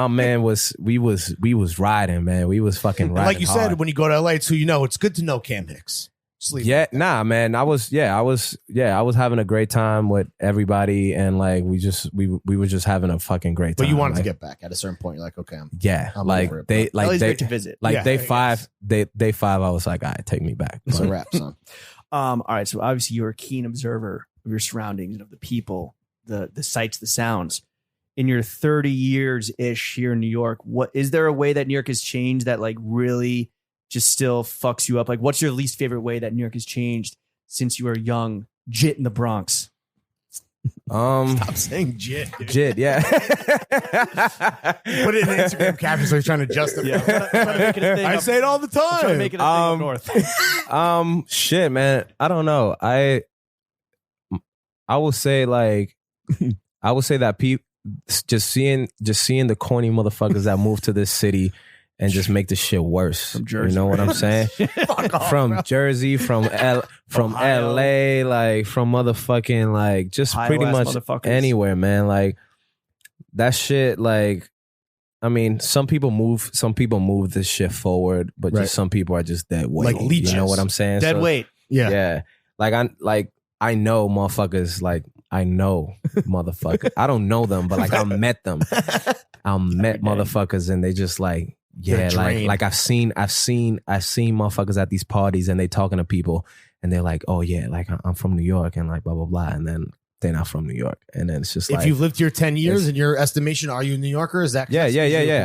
man was we was riding, man. We was fucking riding. Like you hard. said, when you go to LA, it's who you know. It's good to know Cam Hicks. Sleep. Yeah, nah, man. I was having a great time with everybody, and like we were just having a fucking great time. But you wanted like, to get back at a certain point. You're like, okay, I'm like over it, they LA's great to visit. like Yeah, day I five, day 5. I was like, all right, take me back. it's a wrap, son. All right, so obviously you're a keen observer of your surroundings and of the people, the sights, the sounds. In your 30 years ish here in New York, what is there a way that New York has changed that like really just still fucks you up? Like, what's your least favorite way that New York has changed since you were young, jit in the Bronx? Stop saying jit. Dude. Jit, yeah. Put it in Instagram captions. So you're trying to justify. I say it all the Trying to time. make it a thing up north. Shit, man. I don't know. I would say like that people just seeing the corny motherfuckers that move to this city and just make the shit worse. From Jersey. You know what I'm saying? From Jersey, from LA, like from motherfucking like just Ohio pretty ass much motherfuckers. anywhere, man. Like that shit, like I mean, some people move this shit forward, but Right. just some people are just dead weight. Like leeches. You know what I'm saying? Dead So- weight. Yeah. Like I know motherfuckers, like I know motherfuckers. I don't know them, but like I met them. I met motherfuckers and they just like, yeah, They're drained. like I've seen motherfuckers at these parties and they talking to people and they're like, oh yeah, like I'm from New York and like blah blah blah, and then they're not from New York, and then it's just If like, you've lived here 10 years, in your estimation, are you a New Yorker? Is that yeah,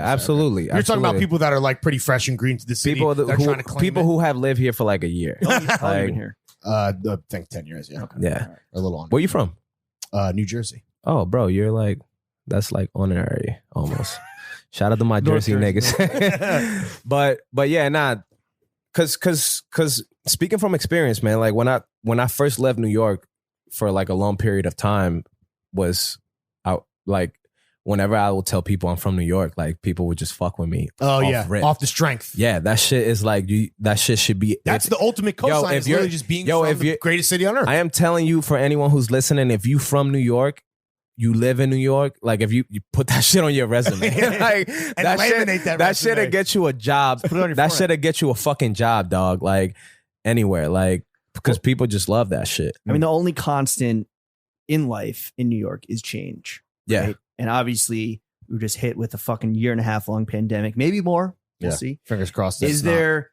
absolutely. You're talking about people that are like pretty fresh and green to the city. people that are trying to claim people it. who have lived here for like a year. How long have you Like, been here? I think 10 years. Yeah, yeah. or a little on. Where you from? New Jersey. Oh, bro, you're like, that's like honorary almost. Shout out to my North Jersey Jersey. niggas. but yeah, nah. Cause speaking from experience, man, like when I first left New York for like a long period of time was out like whenever I would tell people I'm from New York, like people would just fuck with me. Oh off yeah, rip. off the strength. Yeah, that shit is like that shit should be. That's the ultimate cosign. if Is you're- literally just being yo, from if the you're- greatest city on earth. I am telling you, for anyone who's listening, if you from New York, you live in New York, like if you put that shit on your resume, like that laminate that shit'll resume. get you a job. Put it on your That forehead. shit'll get you a fucking job, dog. Like anywhere, like because people just love that shit. I mean, the only constant in life in New York is change. Yeah. right? And obviously, we were just hit with a fucking 1.5 year long pandemic, maybe more. We'll Yeah. see. Fingers crossed. Is it's not. there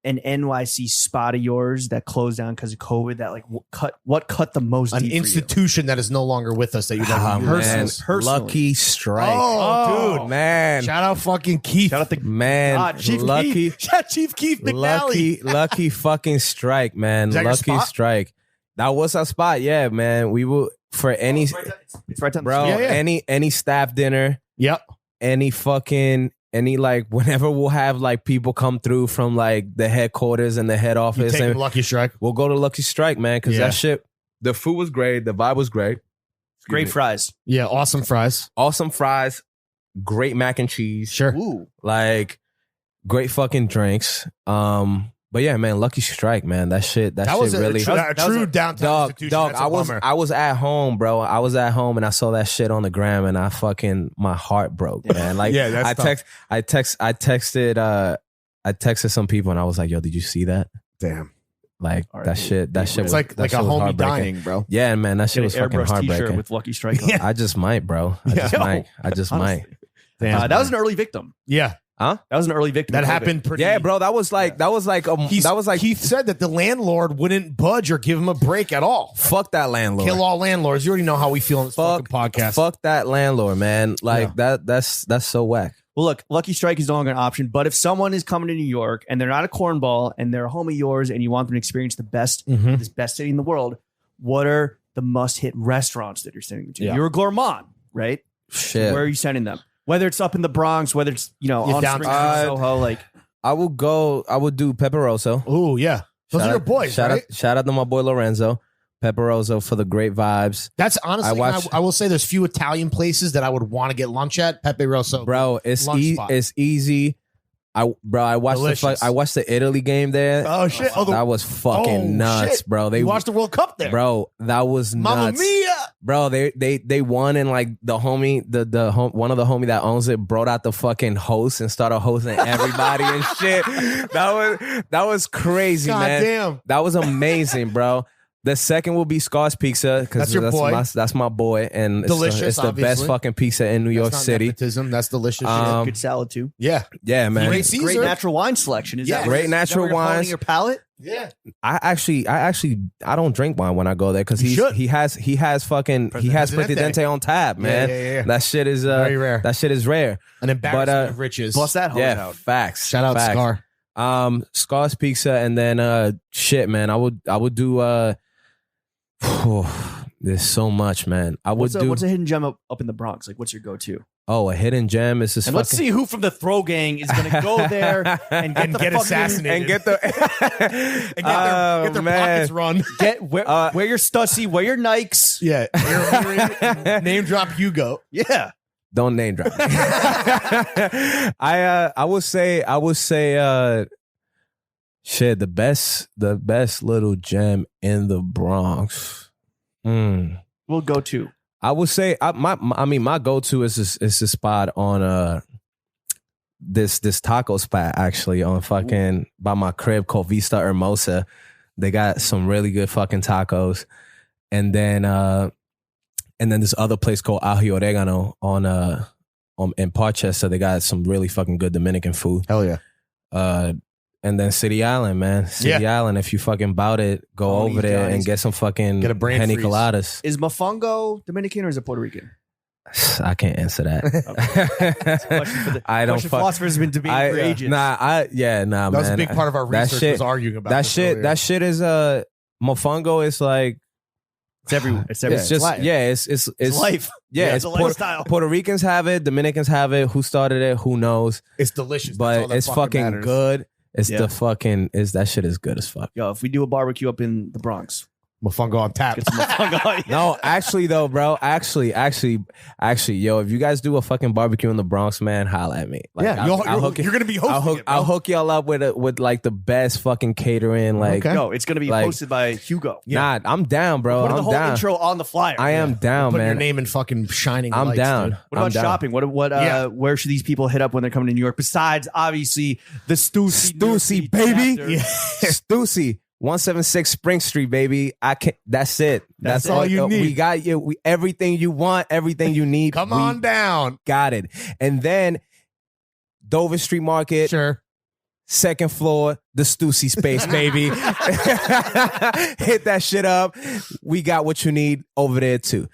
an NYC spot of yours that closed down because of COVID that like cut the most an deep for you? institution that is no longer with us that you'd like Ah, to man, use? personally. Lucky Strike. Oh, dude. man, Shout out fucking Keith. Shout out to man, Chief lucky. Keith. Shout out Chief Keith McNally. Lucky fucking Strike, man. Is that your Lucky spot? Strike. That was our spot, yeah, man. We will for any It's right down the bro, street. Yeah. any staff dinner, Yep. any like whenever we'll have like people come through from like the headquarters and the head You office, take and Lucky Strike. we'll go to Lucky Strike, man, because Yeah. that shit, the food was great, the vibe was great, Great fries. Yeah, awesome fries. awesome fries, great mac and cheese, Sure. Ooh. like great fucking drinks. But yeah, man, Lucky Strike, man, that shit was a really. true, That was true a- downtown institution. Dog, That's a bummer. I was at home, bro. I was at home and I saw that shit on the gram and my heart broke, man. Like Yeah, that's tough. I texted some people and I was like, yo, did you see that? Damn. Like All right, that shit It's was like that a shit was homie heartbreaking. dying, bro. Yeah, man, that shit Get was an fucking airbrush T-shirt heartbreaking. with Lucky Strike on. Yeah. I just might, bro. I just Yo. might. I just might. Damn. That was an early victim. Yeah, That was an early victim. that of COVID. happened pretty. Yeah, bro. That was like Keith said that the landlord wouldn't budge or give him a break at all. fuck that landlord. Kill all landlords. You already know how we feel in this Fuck fucking podcast. Fuck that landlord, man. Like that's so whack. Well, look, Lucky Strike is no longer an option, but if someone is coming to New York and they're not a cornball and they're a home of yours and you want them to experience the best, this best city in the world, what are the must-hit restaurants that you're sending them to? Yeah. You're a gourmand, right? Shit. So where are you sending them? Whether it's up in the Bronx, whether it's, on down Spring Street, Soho, like. I would do Pepperoso. Oh, yeah. Those are your boys, shout right? Shout out to my boy Lorenzo. Pepperoso for the great vibes. That's honestly, I will say there's few Italian places that I would want to get lunch at. Pepe Rosso. Bro, it's easy. I watched the Italy game there. Oh, shit. That was fucking nuts, shit. bro. You watched the World Cup there. Bro, that was nuts. Mamma mia. Bro, they won, and like the homie, one of the homie that owns it brought out the fucking host and started hosting everybody and shit. That was crazy, man. Damn. That was amazing, bro. The second will be Scar's Pizza because that's my boy, and delicious. It's the best fucking pizza in New York City. Nepotism. That's delicious. Good salad too. Yeah, man. Great natural wine selection. Is that great natural wines? Your palate. Yeah. I don't drink wine when I go there because he has Presidente on tap, man. Yeah. That shit is very rare. That shit is rare. An embarrassment of riches. Bust that hose out. Facts. Shout out Scar. Scar's Pizza, and then shit, man. I would do there's so much, man. What's a hidden gem up in the Bronx? Like, what's your go-to? Oh, a hidden gem is this. And let's see who from the Throw Gang is going to go there and get assassinated and get their pockets run. Wear your Stüssy, wear your Nikes. Yeah, name drop Hugo. Yeah, don't name drop. I would say shit, the best little gem in the Bronx. We'll go to. I would say my go-to is this spot on this taco spot actually on fucking by my crib called Vista Hermosa. They got some really good fucking tacos. And then this other place called Aji Oregano on in Parchester. They got some really fucking good Dominican food. Hell yeah. And then City Island, man. City Island, if you fucking bout it, go over there and get some fucking Henny Coladas. Is Mofongo Dominican or is it Puerto Rican? I can't answer that. Philosophers have been debating for ages. That man. was a big part of our research was arguing about that shit. Earlier. That shit is Mofongo is like it's everywhere. It's everywhere. It's just it's life. Yeah, it's a lifestyle. Puerto Ricans have it. Dominicans have it. Who started it? Who knows? It's delicious, but it's fucking good. It's that shit is good as fuck. Yo, if we do a barbecue up in the Bronx, Mofongo on tap. No, actually though, bro. Actually, yo, if you guys do a fucking barbecue in the Bronx, man, holla at me. Like, you're gonna be hosting. I'll hook y'all up with like the best fucking catering. Like, no, it's gonna be hosted by Hugo. Nah, I'm down, bro. Put the whole intro on the flyer. I am down, Put man. your name in fucking shining. I'm lights, down. Dude. What about shopping? Where should these people hit up when they're coming to New York? Besides, obviously, the Stüssy, baby. Stüssy. 176 Spring Street, baby. That's it. That's all you need. We got you. Everything you want, everything you need. Come on down. Got it. And then Dover Street Market. Sure. Second floor, the Stüssy space, baby. Hit that shit up. We got what you need over there too.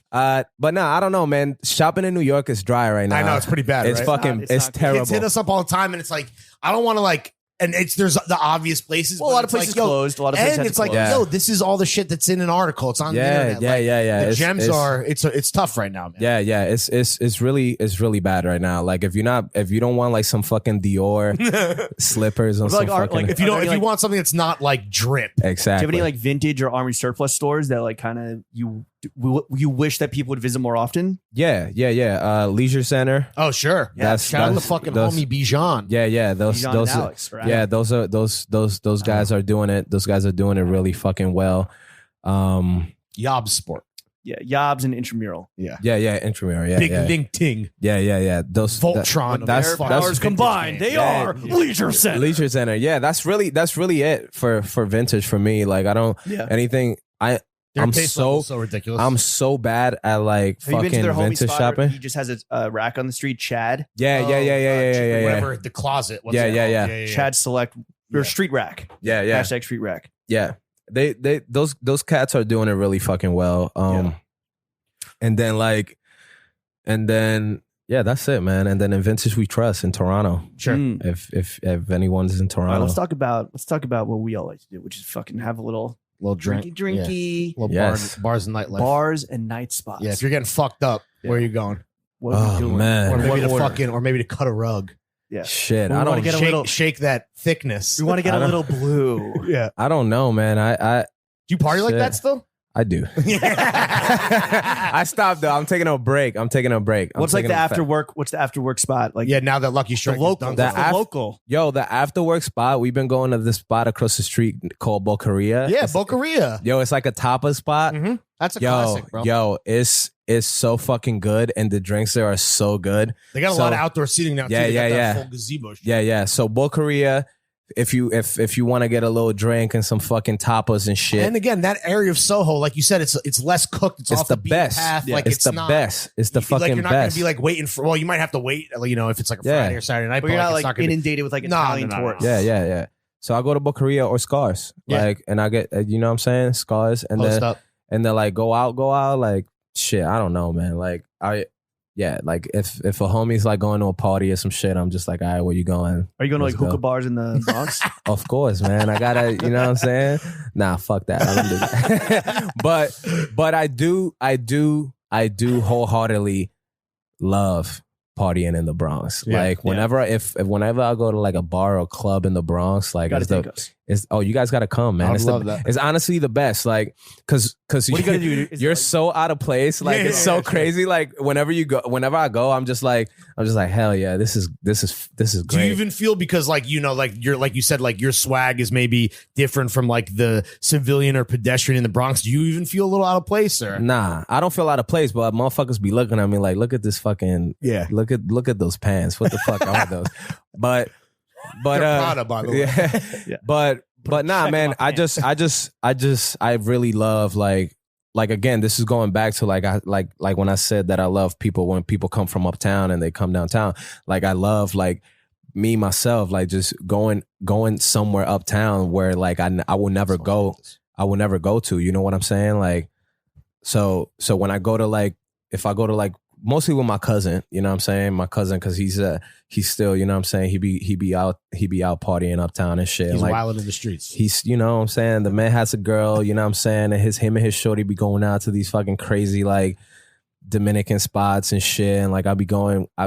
But nah, I don't know, man. Shopping in New York is dry right now. I know it's pretty bad. It's right? fucking. It's terrible. Kids hit us up all the time, and it's like I don't want to like. And there's the obvious places. Well, a lot of places closed. A lot of places and it's like, yo, this is all the shit that's in an article. It's on the internet. Yeah. The gems are. It's tough right now, man. Yeah. It's really bad right now. Like if you don't want like some fucking Dior slippers or something. Like if you want something that's not like drip. Exactly. Do you have any like vintage or army surplus stores that like kind of you wish that people would visit more often? Yeah. Leisure Center. Oh sure. Yeah. Shout out to fucking homie Bijan. Yeah. Those Alex, right? Yeah, those guys are doing it. Those guys are doing it really fucking well. Yobs Sport. Yeah, Yobs and Intramural. Yeah, Intramural. Yeah, Big Ding Ting. Yeah. Those Voltron. That's powers combined. They are Leisure Center. Leisure Center. Yeah, that's really it for vintage for me. Like I don't anything. I'm so ridiculous. I'm so bad at like Have fucking vintage shopping. He just has a rack on the street. Chad. Yeah. Whatever the closet. Yeah. Chad Select or Street Rack. Yeah. Hashtag Street Rack. Yeah. They those cats are doing it really fucking well. And then Yeah, that's it, man. And then in Vintage We Trust in Toronto. Sure. If anyone's in Toronto. All right, let's talk about what we all like to do, which is fucking have a little drinky. Little Yes. bars and nightlife. Bars and night spots. Yeah, if you're getting fucked up, where are you going? What are we doing? man. Or maybe to cut a rug. Yeah. Shit, We I wanna don't get a little- shake that thickness. We want to get I a don't- little blue. Yeah. I don't know, man. I Do you party like Shit. that still? I do. I stopped though. I'm taking a break. What's like the after work? What's the after work spot? Like Yeah, now that Lucky the Strike is local. done. What's The the local. Yo, the after work spot. We've been going to this spot across the street called Boqueria. Yeah, Boqueria. Yo, it's like a tapas spot. Mhm. That's a Yo, classic, bro. yo, it's so fucking good, and the drinks there are so good. They got a So- lot of outdoor seating now. Yeah, too. They got yeah, that yeah. full gazebo shit. Yeah. So Boqueria, if you want to get a little drink and some fucking tapas and shit, And again, that area of Soho, like you said, it's less cooked. It's it's off the beaten best. path. Yeah. Like it's the not, best. It's the fucking like you're not best. gonna be like waiting for. Well, you might have to wait. You know, if it's like a Yeah. Friday or Saturday night, But you're not it's like gonna be- inundated with like No, Italian no. tourists. Yeah. So I go to Boqueria or Scars, Yeah. and I get, you know what I'm saying, Scars, and Post then up. and they're like, go out, like shit. I don't know, man. Like like if a homie's like going to a party or some shit, I'm just like, all right, where you going? Are you going to like Let's go. hookah bars in the Bronx? Of course, man. I gotta, you know what I'm saying? Nah, fuck that. I don't do that. but I do wholeheartedly love partying in the Bronx. Yeah. Like whenever whenever I go to like a bar or club in the Bronx, like Gotta it's take the us. you guys gotta come, man. I would It's love that. It's honestly the best. Like cause What you gotta do? Is you're like- so out of place. Like Yeah, it's yeah, so yeah, crazy. Like whenever I go, I'm just like hell yeah, this is Do great. you even feel, because like, you know, like you're, like you said, like your swag is maybe different from like the civilian or pedestrian in the Bronx? Do you even feel a little out of place, or? Nah, I don't feel out of place, but motherfuckers be looking at me like, look at this fucking, Yeah. look at those pants. What the fuck are those? But They're Prada, by the way. yeah, Yeah. but nah, Check man. my I really love like again, this is going back to like when I said that I love people when people come from uptown and they come downtown. Like I love like me myself, like just going somewhere uptown where like I will never go. I will never go to. You know what I'm saying? Like, so when I go to like, if I go to like, mostly with my cousin, you know what I'm saying? My cousin, because he's still, you know what I'm saying? He be out partying uptown and shit. He's like, wilding in the streets. he's, you know what I'm saying? The man has a girl, you know what I'm saying? And him and his shorty be going out to these fucking crazy like Dominican spots and shit. And like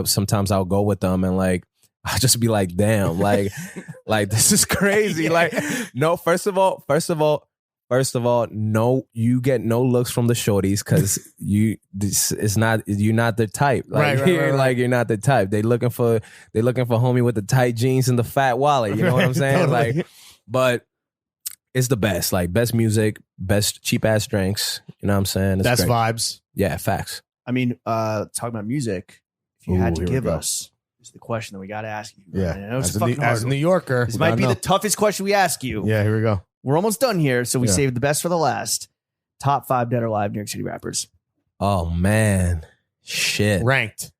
sometimes I'll go with them and like I'll just be like, damn, like this is crazy. Like, no, first of all, no, you get no looks from the shorties because you're not the type. Like, Right. like you're not the type. They looking for homie with the tight jeans and the fat wallet. You know what I'm saying? Totally. Like, but it's the best. Like best music, best cheap ass drinks. You know what I'm saying? It's That's great. vibes. Yeah, facts. I mean, talking about music, if you Ooh, had to here we give go. us, this is the question that we got to ask you. Yeah. I know it's As fucking hard. a New Yorker. This we might gotta be know. the toughest question we ask you. Yeah, here we go. We're almost done here, so we Yeah. saved the best for the last. Top 5 dead or alive New York City rappers. Oh man, shit. Ranked.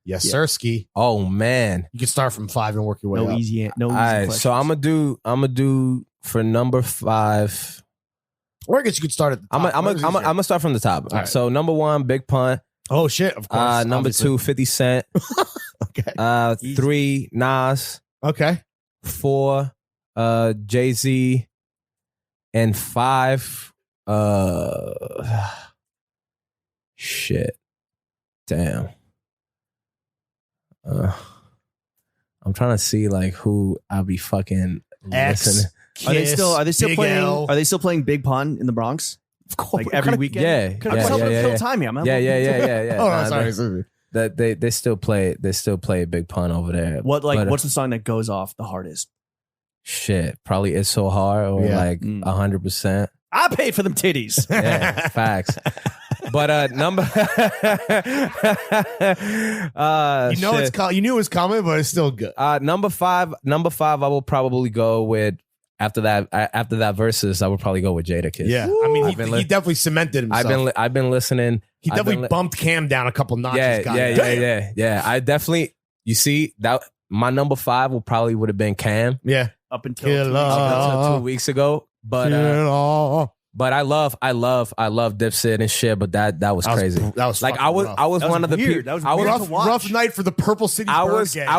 Yes, Yeah. sir, Ski. Oh man. You can start from 5 and work your way No up. easy. No All easy right, questions. so I'm gonna do for number 5. Or I guess you could start at the top. I'm Whatever's easier. gonna start from the top. All right. So number 1, Big Pun. Oh shit! Of course. Number obviously. 2, 50 Cent. Okay. Easy. 3, Nas. Okay. 4, Jay-Z. And 5, shit. Damn. I'm trying to see like who I'll be fucking X. listening. Are they still Big playing? L. Are they still playing Big Pun in the Bronx? Of course. Like every weekend? Yeah, I'm just helping to kill time here. I'm Yeah. Oh, Nah, no, sorry. they still play Big Pun over there. What like But, what's the song that goes off the hardest? shit? Probably It's So Hard or Yeah. like 100%. I paid for them titties. Yeah, facts. But number, You know you knew it was coming, but it's still good. number five, I will probably go with after that versus. I would probably go with Jadakiss. Yeah, I mean, I've been he definitely cemented himself. I've been listening. He I've definitely been bumped Cam down a couple notches. Yeah, goddamn. yeah. I definitely. You see that my number 5 would probably have been Cam Yeah. Up until Killer. 2 weeks ago. up until 2 weeks ago, But I love Dipset and shit. But that was crazy. That was like fucking rough. I was one of the people. That was I weird was to watch. rough night for the Purple City. I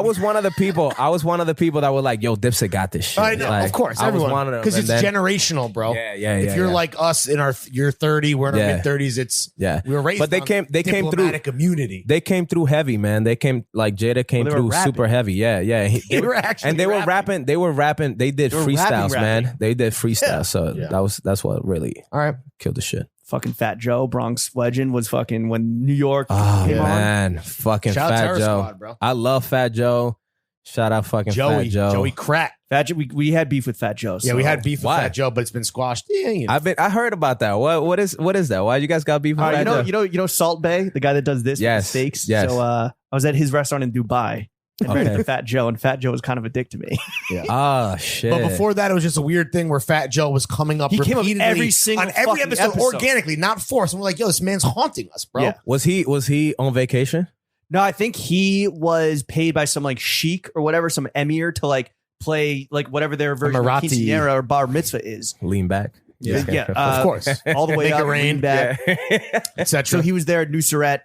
was one of the people. I was one of the people that were like, "Yo, Dipset got this shit." I know, like, of course, I was everyone, one of them. because it's And then- generational, bro. Yeah. If you're like us in you're 30, we're in our Yeah. mid 30s. It's Yeah. we were raised. But they on came through. diplomatic immunity. They came through heavy, man. They came like Jada came Well, they were through super rapping. heavy. Yeah. They were actually and they were rapping. They were rapping. They did They were freestyles, rapping. man. They did freestyles. Yeah. So Yeah. that's what really All right. killed the shit. Fucking Fat Joe, Bronx legend, was fucking when New York Oh came on. man, fucking Shout out Fat Terror Joe. Squad, bro. I love Fat Joe. Shout out fucking Joey, Fat Joe. Joey Crack. Fat Joe, we had beef with Fat Joe. Yeah, we so- had beef with Why? Fat Joe, but it's been squashed. Yeah, you know. I heard about that. What is that? Why you guys got beef with Fat Joe? you know Salt Bay, the guy that does this with Yes, the steaks. yes. So I was at his restaurant in Dubai and ran Okay. into Fat Joe, and Fat Joe was kind of a dick to me. Oh shit. But before that, it was just a weird thing where Fat Joe was coming up He came up repeatedly every single on every fucking episode, episode. organically, not forced. And we're like, yo, this man's haunting us, bro. Yeah. was he on vacation? No, I think he was paid by some like sheik or whatever, some emir to like play like whatever their version of Emirati. quinceanera or bar mitzvah is. Lean back. Yeah, Of course. all the way Make it up, rain. lean back. Etc. So he was there at Nusret,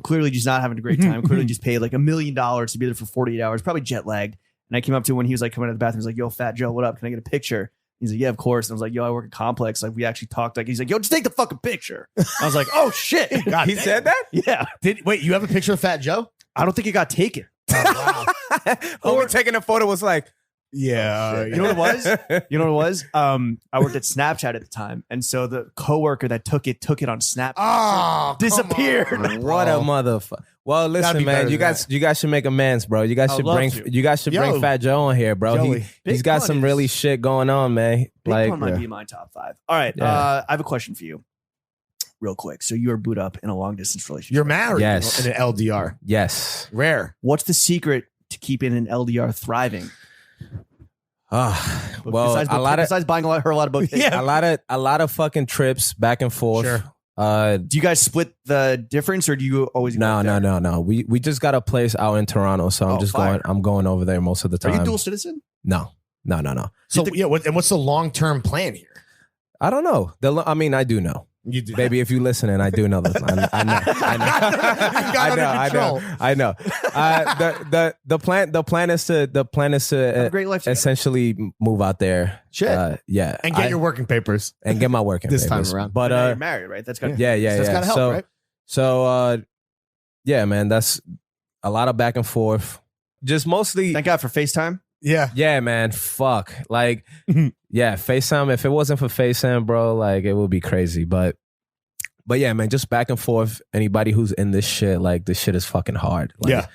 clearly just not having a great time. Clearly just paid like $1 million to be there for 48 hours, probably jet lagged. And I came up to him when he was like coming out of the bathroom. He's like, "Yo, Fat Joe, what up? Can I get a picture?" He's like, "Yeah, of course." And I was like, "Yo, I work at Complex." Like we actually talked. Like he's like, "Yo, just take the fucking picture." I was like, "Oh shit." God He damn. said that? Yeah. Wait, you have a picture of Fat Joe? I don't think it got taken. Homie taking a photo was like, Yeah. You know what it was? You know what it was? I worked at Snapchat at the time. And so the coworker that took it on Snapchat. Oh, Disappeared. come on, what a bro. mother. Well, Gotta listen, be better man. You than guys should make amends, bro. You guys I'd should love bring to. Yo, Fat Joe on here, bro. Joey. He's Big got Pun some is- really shit going on, man. Big Like, Pun might be in my top 5. All right. Yeah. I have a question for you. Real quick. So you are boot up in a long distance relationship. You're married Yes. in an LDR. yes. Rare. What's the secret to keeping an LDR thriving? Well, besides buying her a lot of bouquets. Yeah. a lot of fucking trips back and forth. Sure. Do you guys split the difference or do you always go up there? No. We just got a place out in Toronto, so Oh, fire. I'm going over there most of the Are time. you dual citizen? No. So, yeah, what's the long-term plan here? I don't know. I do know. You do. Baby, if you listening, I do know this. I know. You got under control. I know. The plan is to Have a great life together. essentially move out there. Shit. Yeah, And get your working papers. and get my working This time papers. around. But Now you're married, right? That's got yeah. That's gotta help, so right? so yeah, man, that's a lot of back and forth. Just mostly Thank God for FaceTime. Yeah. yeah, man. Fuck. Like, yeah, FaceTime. If it wasn't for FaceTime, bro, like it would be crazy. But yeah, man, just back and forth. Anybody who's in this shit, like this shit is fucking hard. Like, Yeah.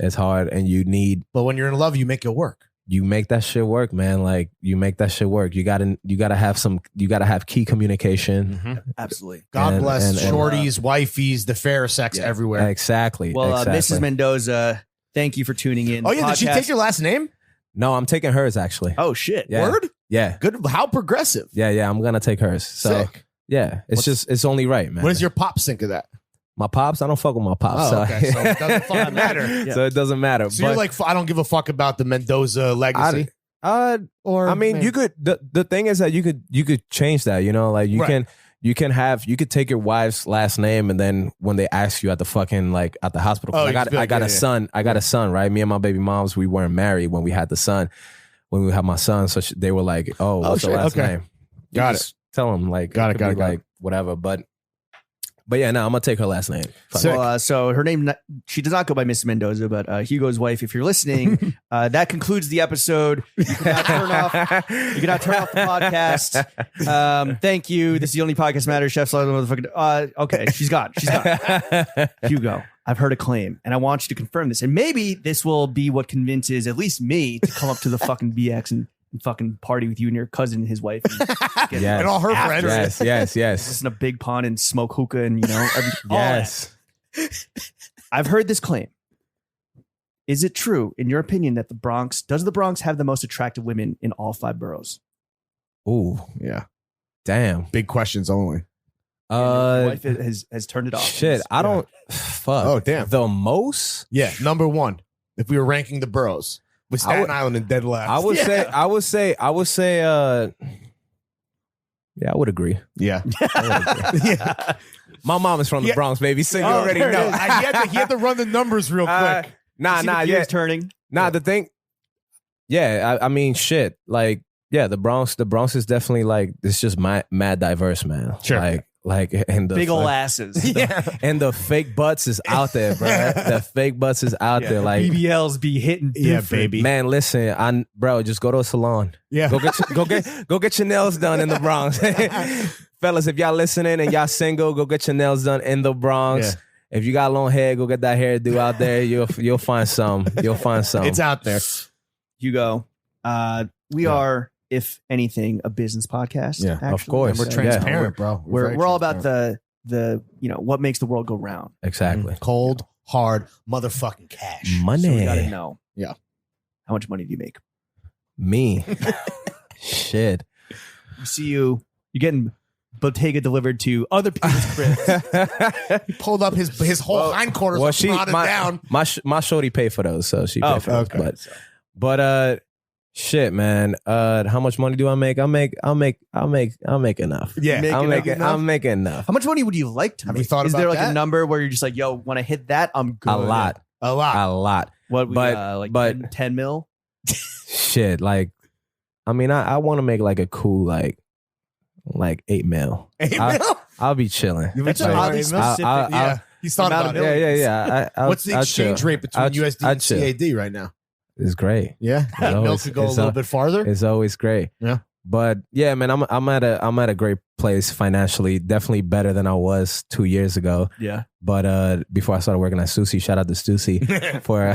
it's hard, and you But when you're in love, you make it work. make that shit work, man. Like you make that shit work. You gotta have key communication. Absolutely. God And- bless and- shorties, wifeys, the fair sex Yeah. everywhere. Exactly. Well, exactly. Mrs. Mendoza, thank you for tuning in. Oh, yeah. Did she Podcast- take your last name? No, I'm taking hers actually. Oh, shit. Yeah. Word? Yeah. Good. How progressive. Yeah. I'm gonna take hers. So Sick. yeah, it's only right, man. What does your pops think of that? my pops? I don't fuck with my pops. Oh, so. okay. So it doesn't fucking matter. Yeah. So it doesn't matter. So you're like, I don't give a fuck about the Mendoza legacy. Or I mean, man, you could. The thing is that you could change that. You know, like you Right. you could take your wife's last name, and then when they ask you at the fucking like at the hospital, 'cause Oh, I you got just be like, a yeah, son. I got a son, right? Me and my baby moms, we weren't married when we had the son. When we had my son, so they were like, "Oh, what's your shit, last okay. name?" You Got just Tell them like, Got it, could got be it, got like whatever. But yeah, no, I'm gonna take her last name. Fuck Sick. it. Well, so her name, she does not go by Mrs. Mendoza, but Hugo's wife, if you're listening, that concludes the episode. You cannot turn off the podcast. Thank you. This is the only podcast matters. Chef's motherfucking. Okay, she's gone. Hugo, I've heard a claim, and I want you to confirm this. And maybe this will be what convinces at least me to come up to the fucking BX and fucking party with you and your cousin and his wife. And get Yes. And all her After friends. Yes. Listen to big pond and smoke hookah and all Yes. that. I've heard this claim. Is it true, in your opinion, that does the Bronx have the most attractive women in all 5 boroughs? Ooh, Yeah. damn. Big questions only. And your wife has turned it off. Shit, I don't. Fuck. Oh, damn. The most. Yeah. Number one, if we were ranking the boroughs, with Staten Island and dead last. I would say. Yeah, I would agree. Yeah. Yeah. My mom is from the Bronx, baby, so you already know. He had to run the numbers real quick. Yeah, turning. The thing. Yeah, I mean, shit. Like, yeah, the Bronx is definitely like it's just mad diverse, man. Sure. Like, and the big ol' asses. and the fake butts is out there, bro. The fake butts is out there. Like BBLs be hitting different. baby. Man, listen, bro, just go to a salon. Yeah. Go get your nails done in the Bronx. Fellas, if y'all listening and y'all single, go get your nails done in the Bronx. Yeah. If you got long hair, go get that hairdo out there. You'll find some. You'll find some. It's out there. Hugo, we are, if anything, a business podcast. Yeah, actually. of course. And we're transparent, bro. We're all about the what makes the world go round. Exactly. Cold, hard, motherfucking cash. Money. So we gotta know. Yeah. How much money do you make? Me. Shit. We see you're getting Bottega delivered to other people's cribs. He pulled up his whole hindquarters. Well, brought it down. My shorty paid for those, so she paid for those. Okay. But shit, man. How much money do I make? I'll make enough. Yeah. I'll make enough. How much money would you like to Have make? you thought Is about there like that? a number where you're just like, yo, when I hit that, I'm good? A lot. A lot. What? But 10 mil? shit, like, I mean, I want to make like a cool like 8 mil. 8 mil? I'll be chilling. That's Like, oddly specific. Yeah. He's thought Amount about of it. Yeah. What's the exchange rate between USD and chill. CAD right now? It's great. Yeah. That mil always- could go a it's little bit farther. It's always great. Yeah. But yeah, man, I'm at a great place financially. Definitely better than I was 2 years ago. Yeah. But before I started working at Stüssy, shout out to Stüssy for.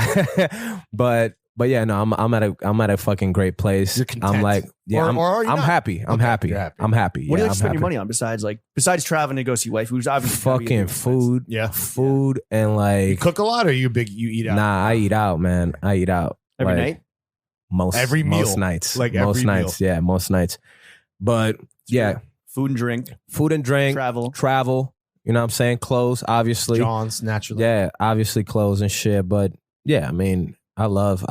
but yeah, no, I'm at a fucking great place. You're content. I'm like, yeah, Or are you I'm not? happy. I'm Okay, happy. you're happy. I'm happy. What do you Yeah, like to spend I'm your money on besides traveling to go see wife, who's obviously gonna be a Fucking big expense? food. Yeah. Food and You like, cook a lot or you eat out? nah, I eat out, man. I eat out Every Like, night? Most Every meal. most nights, Like most every nights, yeah, most nights. But yeah, Food and drink, food and drink, travel. You know what I'm saying? Clothes, obviously. John's naturally. Yeah, obviously clothes and shit. But yeah, I mean, I love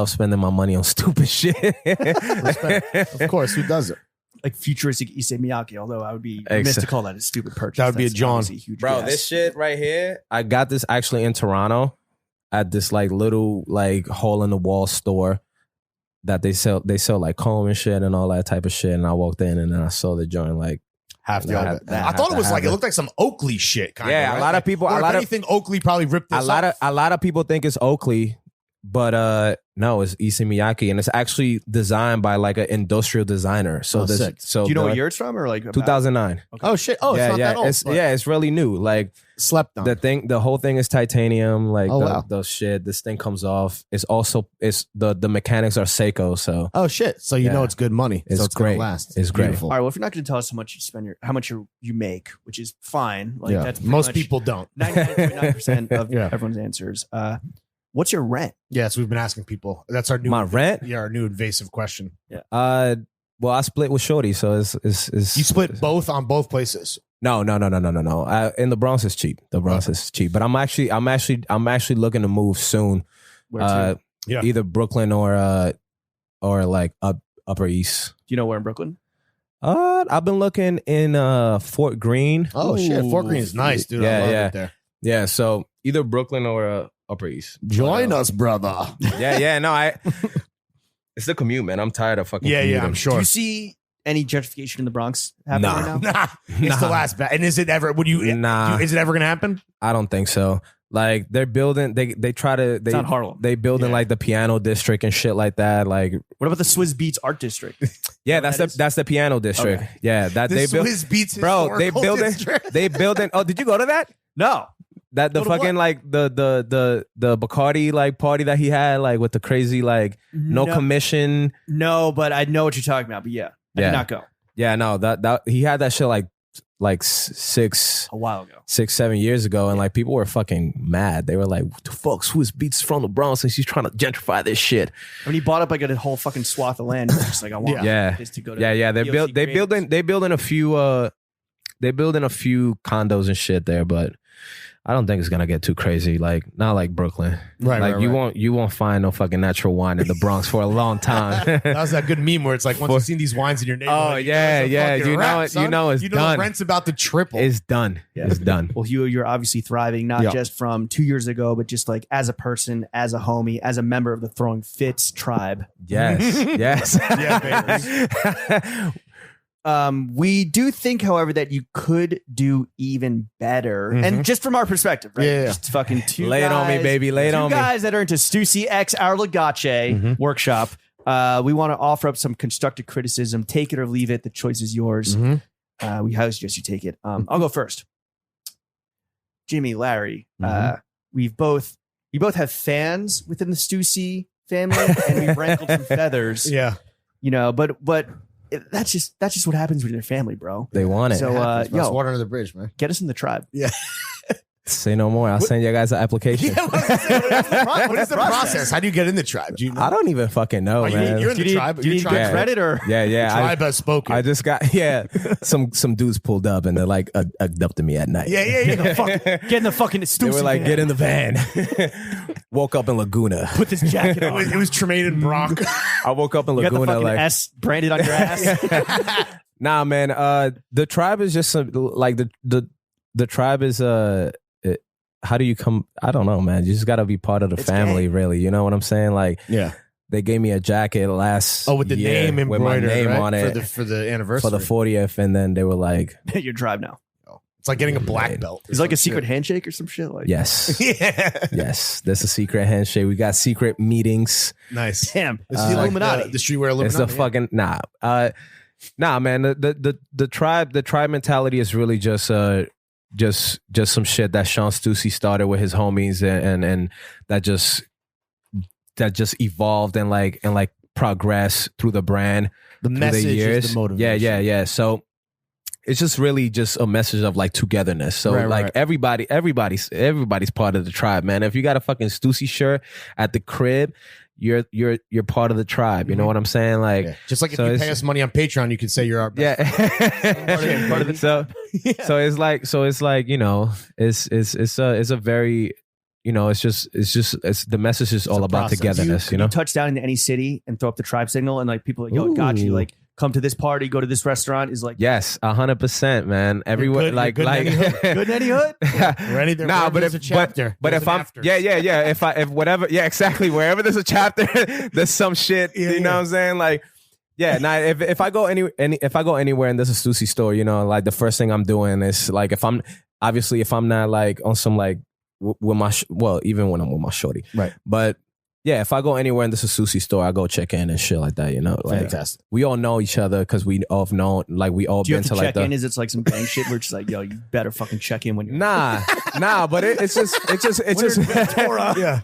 spending my money on stupid shit. Of course, who does it? Like futuristic Issey Miyake, although I would be remiss to call that a stupid purchase. That would be a That's John. obviously a huge Bro, guess. this shit right here, I got this actually in Toronto at this like little like hole in the wall store that they sell like comb and shit and all that type of shit. And I walked in and then I saw the joint like Half the Nah, other. that- I thought it was that- like, it looked like some Oakley shit. Kind Yeah, of, a lot of people- Or a if lot of- anything, Oakley probably ripped this a lot of people think it's Oakley, but no, it's Issey Miyake, and it's actually designed by like an industrial designer. So Oh, this, sick. so Do you know the- what year it's from, or like about- 2009. Oh shit! Oh, it's not that old. It's it's really new. Like Slept on. the whole thing is titanium. Like Oh, wow. the shit, this thing comes off. It's the mechanics are Seiko. So Oh shit! So you Yeah. know it's good money. It's so it's gonna great. last. It's great. Beautiful. All right. Well, if you're not going to tell us how much you make, which is fine. Like Yeah. that's pretty Most much people don't. 99.9% of Yeah. everyone's answers. What's your rent? Yes, we've been asking people. That's our new my rent. Yeah, our new invasive question. Well, I split with Shorty, so it's You split both on both places. No. In the Bronx is cheap. The Bronx is cheap, but I'm actually looking to move soon. Where to? Yeah. Either Brooklyn or like Upper East. Do you know where in Brooklyn? I've been looking in Fort Greene. Oh shit! Fort Ooh. Greene is nice, dude. I Yeah, love yeah. it there. Yeah, so either Brooklyn or Upper East. Join us, brother. Yeah. No, it's the commute, man. I'm tired of fucking. Yeah, commuting. I'm Do sure. you see any gentrification in the Bronx happening right now? Nah, it's the Nah. last bat. And is it ever? Would you? Nah. Is it ever gonna happen? I don't think so. Like they're building, they try to It's not Harlem. they build in Yeah. like the piano district and shit like that. Like What about the Swiss Beats Art District? yeah, That is- that's the piano district. Okay. Yeah, that The they built. Swiss Beats, Bro, they historical building district. they building. Oh, did you go to that? No. That the Go to fucking what? like the Bacardi like party that he had like with the crazy like no commission. No, but I know what you're talking about. But yeah, I Yeah. did not go Yeah, no, that he had that shit like six, a while ago. 7 years ago, and like people were fucking mad. They were like, "What the fuck? Swiss Beats from the Bronx, and she's trying to gentrify this shit." I mean, he bought up like a whole fucking swath of land. It's just like I want Yeah. this to go to. Yeah. They DOC building a few condos and shit there, but I don't think it's gonna get too crazy. Like not like Brooklyn. Right. You won't find no fucking natural wine in the Bronx for a long time. That was that good meme where it's like once you've seen these wines in your neighborhood. Oh yeah. You know it's done. The rent's about to triple. It's done. Yeah. It's done. Well, Hugo, you're obviously thriving, not just from 2 years ago, but just like as a person, as a homie, as a member of the Throwing Fits tribe. Yes. Yeah, We do think, however, that you could do even better. And just from our perspective, right? Yeah. Just fucking two Lay it on me, baby. Lay it on me. Two guys that are into Stüssy X Our Legace workshop. We want to offer up some constructive criticism. Take it or leave it. The choice is yours. We highly suggest you take it. I'll go first. Jimmy, Larry, we both have fans within the Stüssy family, and we've rankled some feathers. Yeah. You know, but that's just what happens with your family, bro. They want it. So, water under the bridge, man. get us in the tribe. Yeah. Say no more. I'll send you guys an application. What is the process? How do you get in the tribe? Do you know? I don't even fucking know, man. You're in the tribe. Do you need good credit or? Yeah. The tribe has spoken. I just got some dudes pulled up and they're like abducted me at night. Get in the fucking Stüssy. They were like, van. get in the van. Woke up in Laguna. Put this jacket on. It was Tremaine and Brock. I woke up in You got the Laguna fucking like S branded on your ass. Nah, man. The tribe is just like the tribe is how do you come? I don't know, man. You just got to be part of the family, really. You know what I'm saying? Like, they gave me a jacket last with the year name embroidered, with my name right? on it for the anniversary, for the 40th, and then they were like, Your tribe now. It's like getting a black belt. It's like a secret handshake or some shit. Like, yes, Yeah. yes. There's a secret handshake. We got secret meetings. Nice. damn, It's the Illuminati. the streetwear Illuminati. It's a fucking nah, man. The tribe mentality is really just some shit that Sean Stüssy started with his homies and that just evolved and like progressed through the brand, the through message the years. is the motivation. Yeah. So it's just really just a message of like togetherness. So Right. everybody's part of the tribe, man. If you got a fucking Stüssy shirt at the crib, you're part of the tribe. You know what I'm saying? Like, Yeah. Just like if so you it's- pay us money on Patreon, you can say you're our best. yeah. Part of the- So it's like you know it's a very you know it's the message is all a about process. togetherness. You know. You touch down into any city and throw up the tribe signal, and like people are like, yo, got you. Ooh. Like, come to this party, go to this restaurant. Is like, Yes, 100%, man. Everywhere, good- like, you're good in any hood. good in any hood. Ready? There, Nah, wherever but there's if a chapter, but there's if an I'm after. yeah, if whatever, yeah, exactly. Wherever there's a chapter, there's some shit. Yeah, you know what I'm saying? Like, yeah. Now, if I go anywhere and there's a Stüssy store, you know, like the first thing I'm doing is like if I'm not like on some like with my even when I'm with my shorty, Right. But yeah, if I go anywhere and there's a Stüssy store, I go check in and shit like that. You know, like Fantastic. we all know each other because we all have known, like we all Do you been have to to like check the in? Is it like some gang shit where it's just like, yo, you better fucking check in when you're Nah, but it's just Yeah.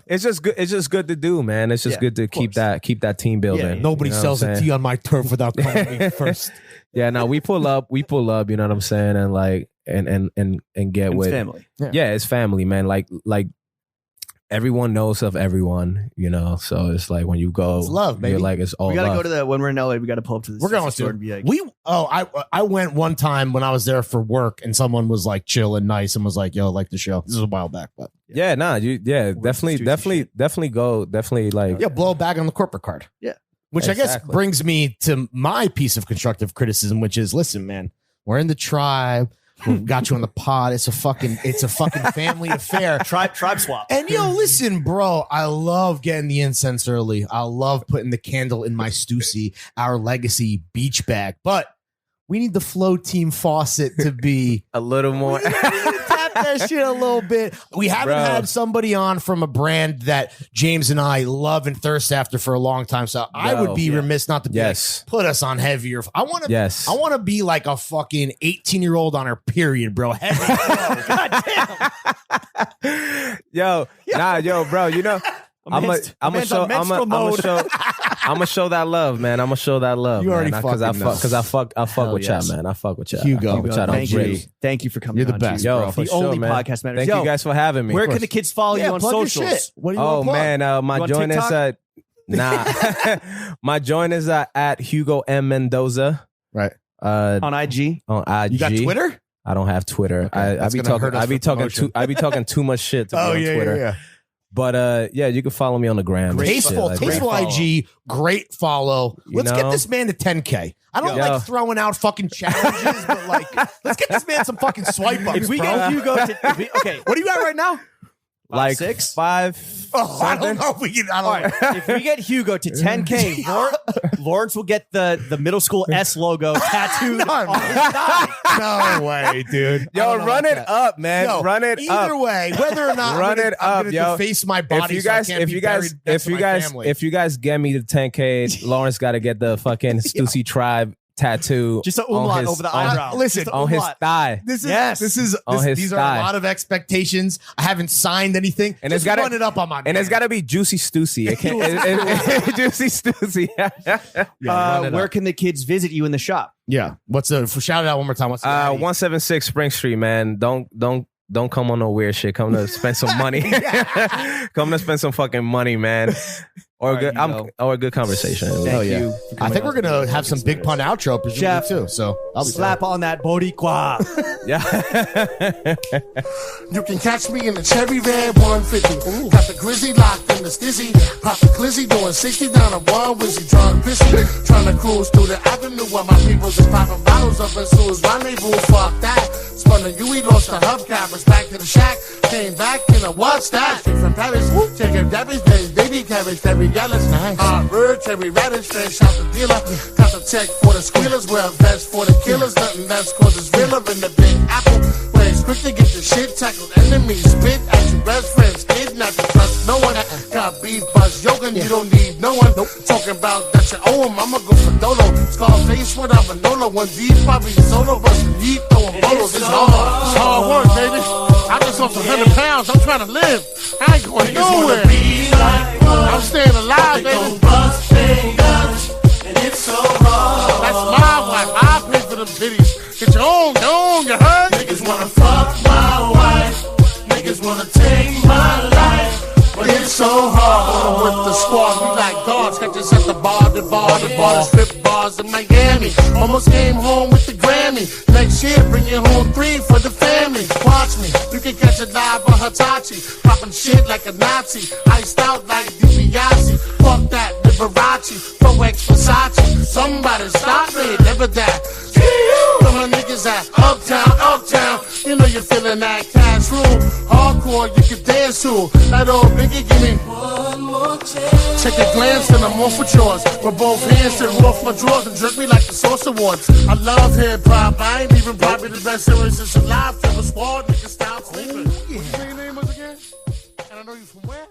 it's just good. It's just good to do, man. It's just Yeah, good to of keep course. that team building. Yeah, Nobody You know sells what I'm a saying? tea on my turf without calling me first. Yeah, no, we pull up, you know what I'm saying, and like and get it's with family. Yeah, it's family, man. Like everyone knows of everyone, you know. So it's like when you go, It's love, baby. You're like it's all We gotta love. go to the when we're in LA. We gotta pull up to this. We're going store to. and be like, I went one time when I was there for work, and someone was like chill and nice, and was like, "Yo, I like the show." This is a while back, but Yeah, nah, definitely go, definitely like yeah, blow back on the corporate card. Yeah. Which I guess Exactly. brings me to my piece of constructive criticism, which is, listen, man, we're in the tribe. We got you on the pod. It's a fucking family affair. tribe swap. And yo, listen, bro, I love getting the incense early. I love putting the candle in my Stüssy, Our Legacy beach bag. But we need the flow team faucet to be a little more. we need to tap that shit a little bit. We haven't Bro. had somebody on from a brand that James and I love and thirst after for a long time. So I would be remiss not to be Yes. like, put us on heavier. I want to Yes. I want to be like a fucking 18-year-old on her period, bro. Heavy flow. God damn. yo, bro. You know, I'm gonna show that love, man. I'm gonna show that love. You already because I fucking know. fuck Hell with yes. y'all, man. I fuck with y'all. Hugo. I fuck with y'all. Thank I'm you. great. Thank you for coming. You're the on, best, Juice, Yo, bro. for The sure, only man. podcast matters. Thank Yo, you guys for having me. where can the kids follow you on plug your socials? shit. What do you Oh want to plug? man, my You on joint is TikTok? my joint is at Hugo Mendoza. Right. On On IG? IG. You got Twitter? I don't have Twitter. Okay, I be talking too much shit to be on Twitter. Yeah. But yeah, you can follow me on the gram. Tasteful IG, great follow. Let's get this man to 10K. I don't like throwing out fucking challenges, but like, let's get this man some fucking swipe ups. If we get Hugo to, okay, what are you at right now? Like 6? 5. Oh, I don't know if we can. If we get Hugo to 10K, Lawrence will get the middle school S logo tattooed on his thigh. No way, dude. Yo, run it up, man. Yo, run it up. Either way, whether or not run it up, I'm yo. face my body. If you guys get me to 10K, Lawrence got to get the fucking Stüssy tribe tattoo, just an umlaut over the eyebrow. Listen, on his thigh. These thigh. are a lot of expectations. I haven't signed anything, and it's got to run it up on my. And it's got to be juicy Stüssy. It can't. Juicy Stüssy. Where can the kids visit you in the shop? Yeah, shout it out one more time? What's 176 Spring Street, man. Don't come on no weird shit. Come to spend some money. Come to spend some fucking money, man. Or a good conversation. Thank you. I think we're gonna have some big pun outro, presumably too. So I'll be slap on that Boricua. Yeah. You can catch me in the cherry red 150. Ooh. Got the grizzly locked in the stizzy. Pop the glizzy doing 60 down a one wizzy drunk pissy. Trying to cruise through the avenue while my people just popping bottles up as soon as rendezvous. Fuck that. Spun the UE, lost the hubcappers back to the shack. Came back and I watched that. Straight from Paris. Chicken Debbie's baby cabbage, Debbie Yellis. Hot bird, cherry radish, fresh out the dealer. Got the check for the squealers, wear a vest for the killers. Nothing less cause it's realer in the big apple. Where it's quick to get your shit tackled. Enemies spit at your best friends. Kidnap you, trust no one. Got beef, buzz, yoga, you don't need no one. Talking about that you owe him, I'ma go for Dolo. Scarface without Manolo. One deep, probably solo, but deep throwing bolos. It's hard work, baby. I just lost 100 pounds, I'm trying to live. I ain't going nowhere. I'm staying alive, baby. Bust fingers, and it's so hard. That's my wife. I pay for them titties. Get your own, you heard? Niggas wanna fuck my wife. Niggas wanna take my life. But it's so hard. With the squad, we like dogs. Catch us at the bar, the strip bars in Miami. Almost came home with the Grammy. Next year, bring you home 3 for the family. Watch me, you can catch a live on Hitachi. Popping shit like a Nazi. Iced out like DiBiase. Fuck that, Liberace. Pro X Versace. Somebody stop me, never that. Where my niggas at? Uptown. You know you're feeling that cash rule. Hardcore, you can dance to. That old Biggie, give me one more chance. Take a glance and I'm off with yours. With both hands and off my drawers and jerk me like the Source Awards. I love hip hop. I ain't even probably the best singer since alive. Till the squad, niggas stop sleeping. What you say your name was again? And I know you from where?